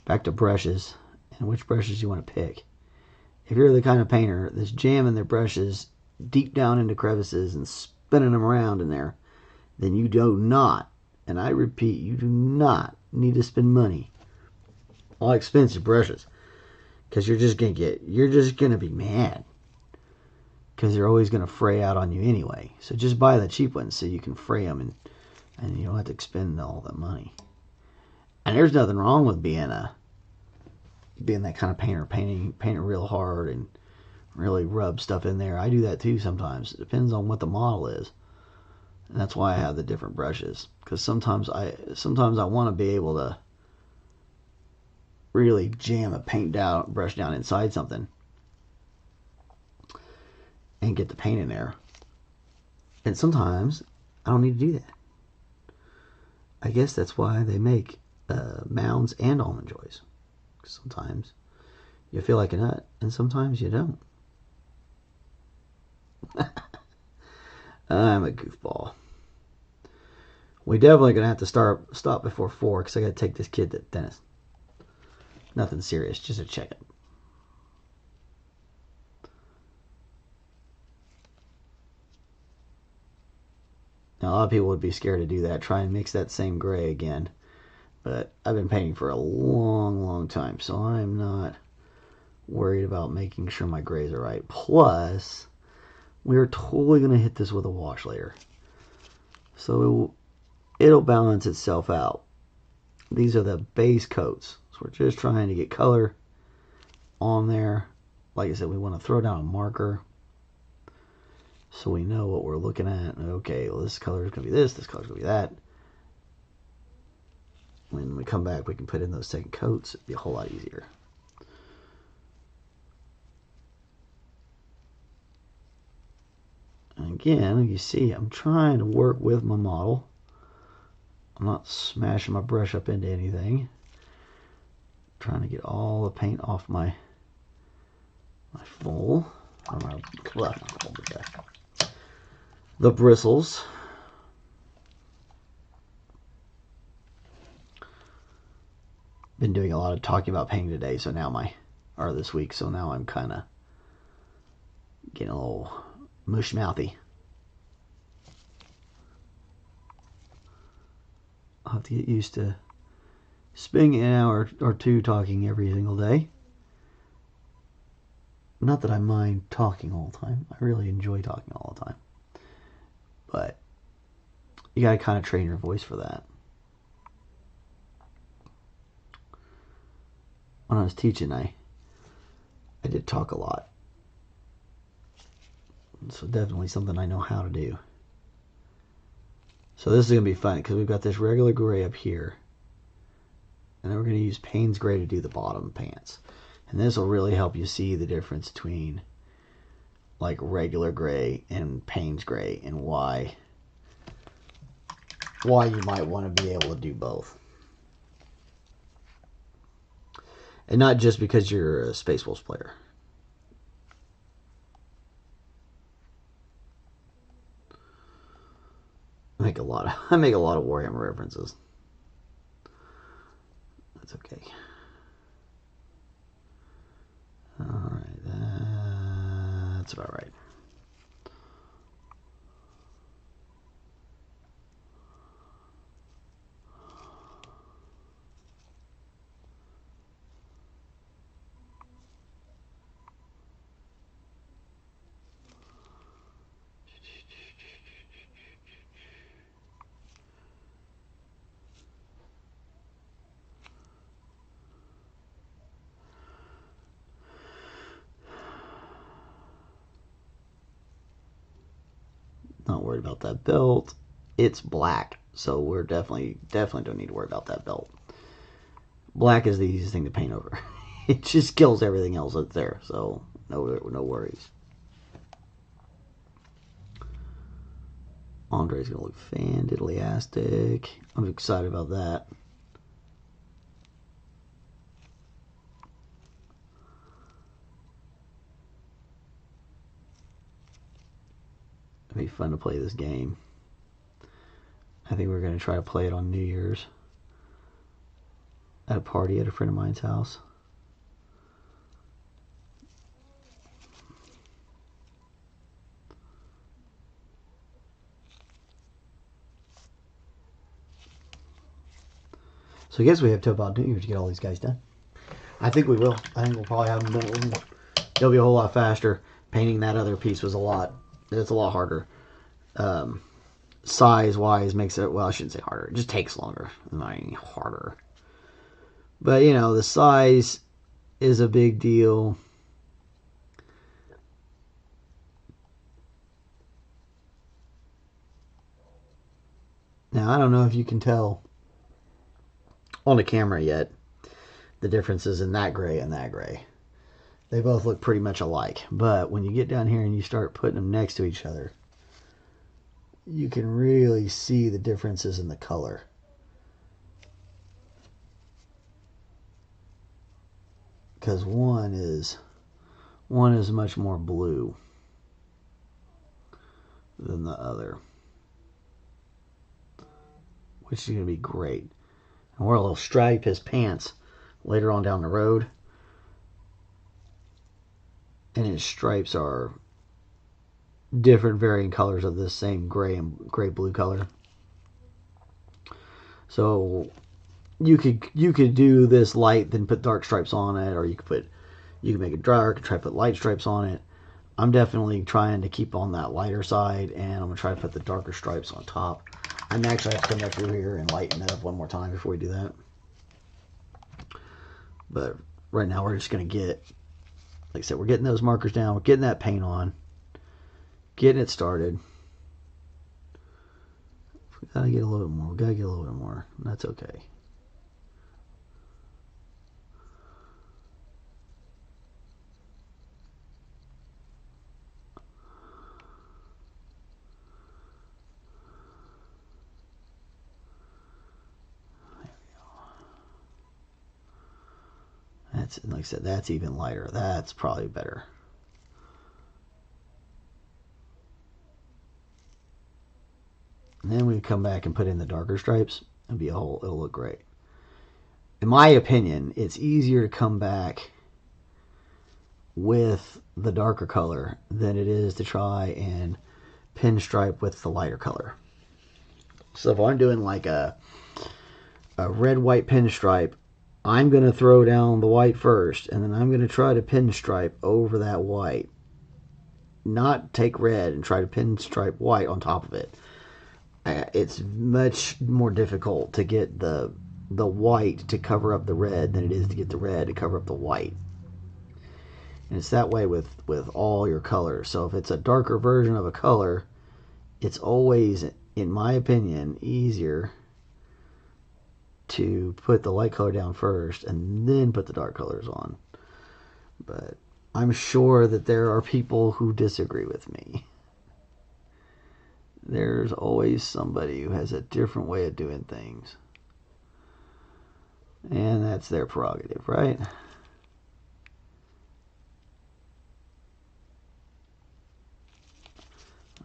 back to brushes, and which brushes you want to pick. If you're the kind of painter that's jamming their brushes deep down into crevices and spinning them around in there, then you do not, and I repeat, you do not need to spend money on expensive brushes. Because you're just going to be mad. because they're always going to fray out on you anyway. So just buy the cheap ones so you can fray them and you don't have to expend all that money. And there's nothing wrong with being that kind of painter, painting real hard and really rub stuff in there. I do that too sometimes. It depends on what the model is. And that's why I have the different brushes, because sometimes I want to be able to really jam a brush down inside something and get the paint in there. And sometimes I don't need to do that. I guess that's why they make mounds and almond joys. Sometimes you feel like a nut, and sometimes you don't. I'm a goofball. We definitely gonna have to stop before 4 because I gotta take this kid to the dentist. Nothing serious, just a checkup. Now, a lot of people would be scared to do that, try and mix that same gray again. But I've been painting for a long, long time, so I'm not worried about making sure my grays are right. Plus, we're totally going to hit this with a wash layer. So it'll balance itself out. These are the base coats. So we're just trying to get color on there. Like I said, we want to throw down a marker so we know what we're looking at. Okay, well, this color is going to be this color is going to be that. When we come back, we can put in those second coats. It'd be a whole lot easier. And again, you see, I'm trying to work with my model. I'm not smashing my brush up into anything. I'm trying to get all the paint off my full, or the bristles. Been doing a lot of talking about painting today, so now this week, so now I'm kind of getting a little mush mouthy. I'll have to get used to spending an hour or two talking every single day. Not that I mind talking all the time. I really enjoy talking all the time. But you got to kind of train your voice for that. When I was teaching, I did talk a lot. So definitely something I know how to do. So this is going to be fun because we've got this regular gray up here. And then we're going to use Payne's gray to do the bottom pants. And this will really help you see the difference between like regular gray and Payne's gray and why you might want to be able to do both. And not just because you're a Space Wolves player. I make a lot of Warhammer references. That's okay. Alright, that's about right. Not worried about that belt. It's black, so we're definitely don't need to worry about that belt. Black is the easiest thing to paint over. It just kills everything else that's there, so no worries. Andre's gonna look fan-diddly-astic. I'm excited about that. It'd be fun to play this game. I think we're going to try to play it on New Year's at a party at a friend of mine's house. So I guess we have till about New Year's to get all these guys done. I think we will. I think we'll probably have them done. It'll be a whole lot faster. Painting that other piece was it's a lot harder. Size wise makes it, well, I shouldn't say harder, it just takes longer. It's not any harder. But you know, the size is a big deal. Now I don't know if you can tell on the camera yet the differences in that gray and that gray. They both look pretty much alike, but when you get down here and you start putting them next to each other, you can really see the differences in the color. Because one is much more blue than the other, which is going to be great. And where he'll stripe his pants later on down the road, and his stripes are different varying colors of this same gray and gray blue color. So you could do this light, then put dark stripes on it, or you could make it dark and try to put light stripes on it. I'm definitely trying to keep on that lighter side, and I'm gonna try to put the darker stripes on top. I'm actually have to come back through here and lighten it up one more time before we do that. But right now we're just gonna get, like I said, we're getting those markers down, we're getting that paint on, getting it started. We gotta get a little bit more. We gotta get a little bit more. That's okay. That's, like I said, that's even lighter. That's probably better. And then we come back and put in the darker stripes, and it'll look great. In my opinion, it's easier to come back with the darker color than it is to try and pinstripe with the lighter color. So if I'm doing like a red-white pinstripe, I'm going to throw down the white first, and then I'm going to try to pinstripe over that white. Not take red and try to pinstripe white on top of it. It's much more difficult to get the white to cover up the red than it is to get the red to cover up the white. And it's that way with all your colors. So if it's a darker version of a color, it's always, in my opinion, easier to put the light color down first and then put the dark colors on. But I'm sure that there are people who disagree with me. There's always somebody who has a different way of doing things. And that's their prerogative, right?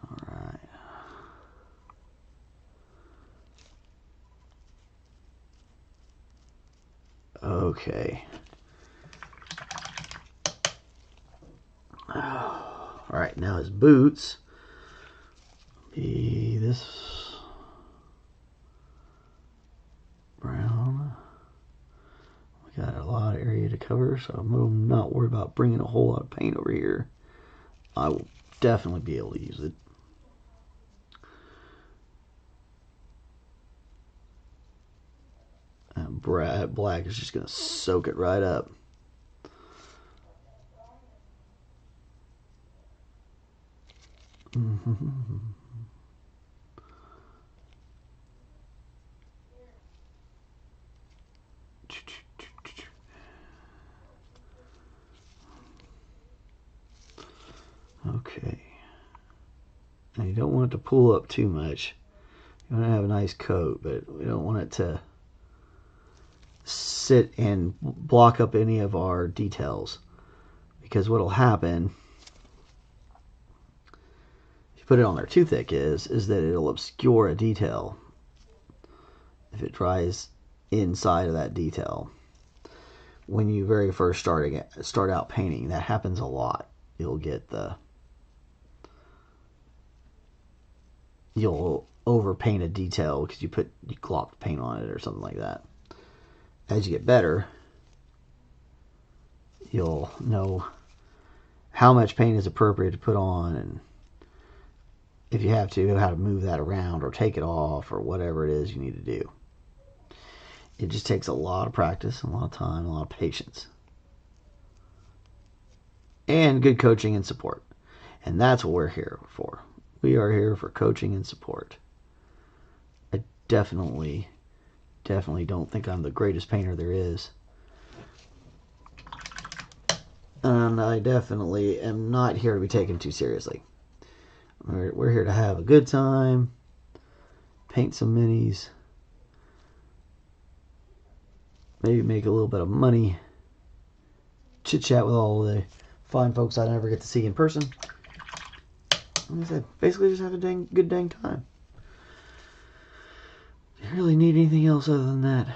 All right. Okay. All right, now his boots. Be this brown. We got a lot of area to cover, so I'm not worried about bringing a whole lot of paint over here. I will definitely be able to use it. And black is just going to soak it right up. Okay. Now you don't want it to pull up too much. You want to have a nice coat, but we don't want it to sit and block up any of our details. Because what'll happen if you put it on there too thick is that it'll obscure a detail if it dries inside of that detail. When you very first start out painting, that happens a lot. You'll overpaint a detail because you glop the paint on it or something like that. As you get better, you'll know how much paint is appropriate to put on, and if you have to, how to move that around or take it off or whatever it is you need to do. It just takes a lot of practice, a lot of time, a lot of patience, and good coaching and support. And that's what we're here for. We are here for coaching and support. I definitely don't think I'm the greatest painter there is. And I definitely am not here to be taken too seriously. We're here to have a good time, paint some minis, maybe make a little bit of money, chit-chat with all the fine folks I never get to see in person. Like I said, basically just have a good dang time. Do you really need anything else other than that?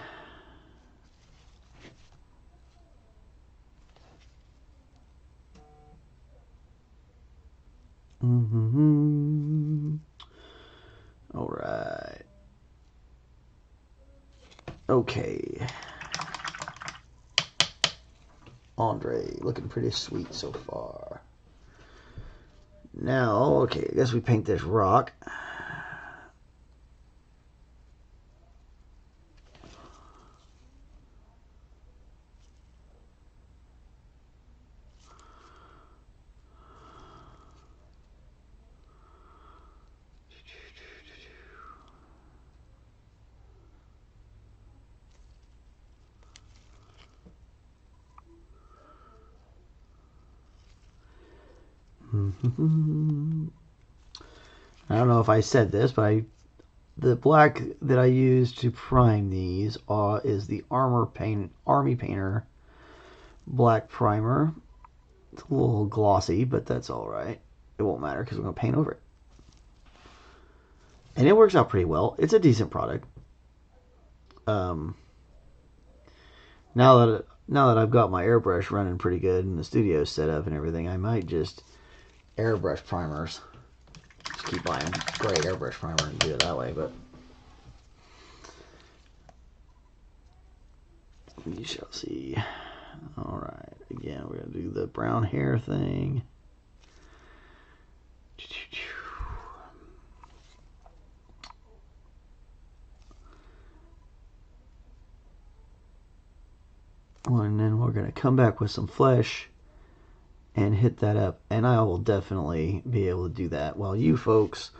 All right. Okay. Andre, looking pretty sweet so far. Now, okay, I guess we paint this rock. I don't know if I said this, but the black that I use to prime these is the Army Painter black primer. It's a little glossy, but that's all right. It won't matter because we're going to paint over it. And it works out pretty well. It's a decent product. Now that I've got my airbrush running pretty good and the studio set up and everything, I might just airbrush primers. Just keep buying gray airbrush primer and do it that way, but we shall see. Alright, again, we're going to do the brown hair thing. And then we're going to come back with some flesh and hit that up. And I will definitely be able to do that while you folks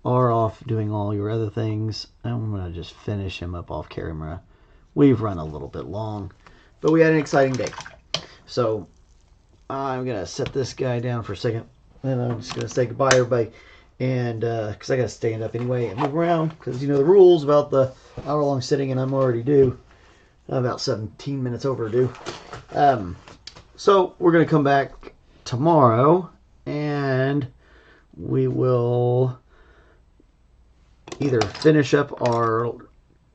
are off doing all your other things. I'm going to just finish him up off camera. We've run a little bit long, but we had an exciting day. So I'm going to set this guy down for a second. And I'm just going to say goodbye, everybody. And because I got to stand up anyway and move around. Because you know the rules about the hour-long sitting, and I'm already due. About 17 minutes overdue. So we're going to come back tomorrow and we will either finish up our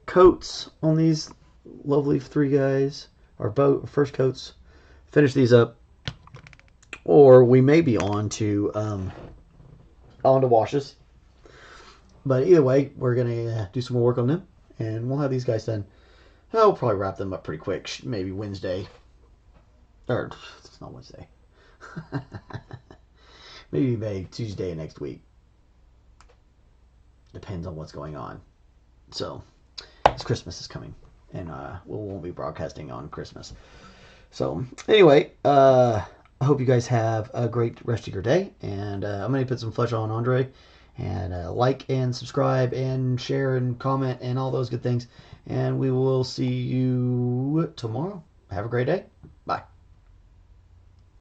coats on these lovely three guys, our first coats, finish these up, or we may be on to washes. But either way, we're going to do some more work on them and we'll have these guys done. I'll probably wrap them up pretty quick. Maybe Wednesday. Or, it's not Wednesday. Maybe Tuesday next week. Depends on what's going on. So, it's Christmas is coming. And we won't be broadcasting on Christmas. So, anyway, I hope you guys have a great rest of your day. And I'm going to put some flesh on Andre. And like and subscribe and share and comment and all those good things. And we will see you tomorrow. Have a great day. Bye.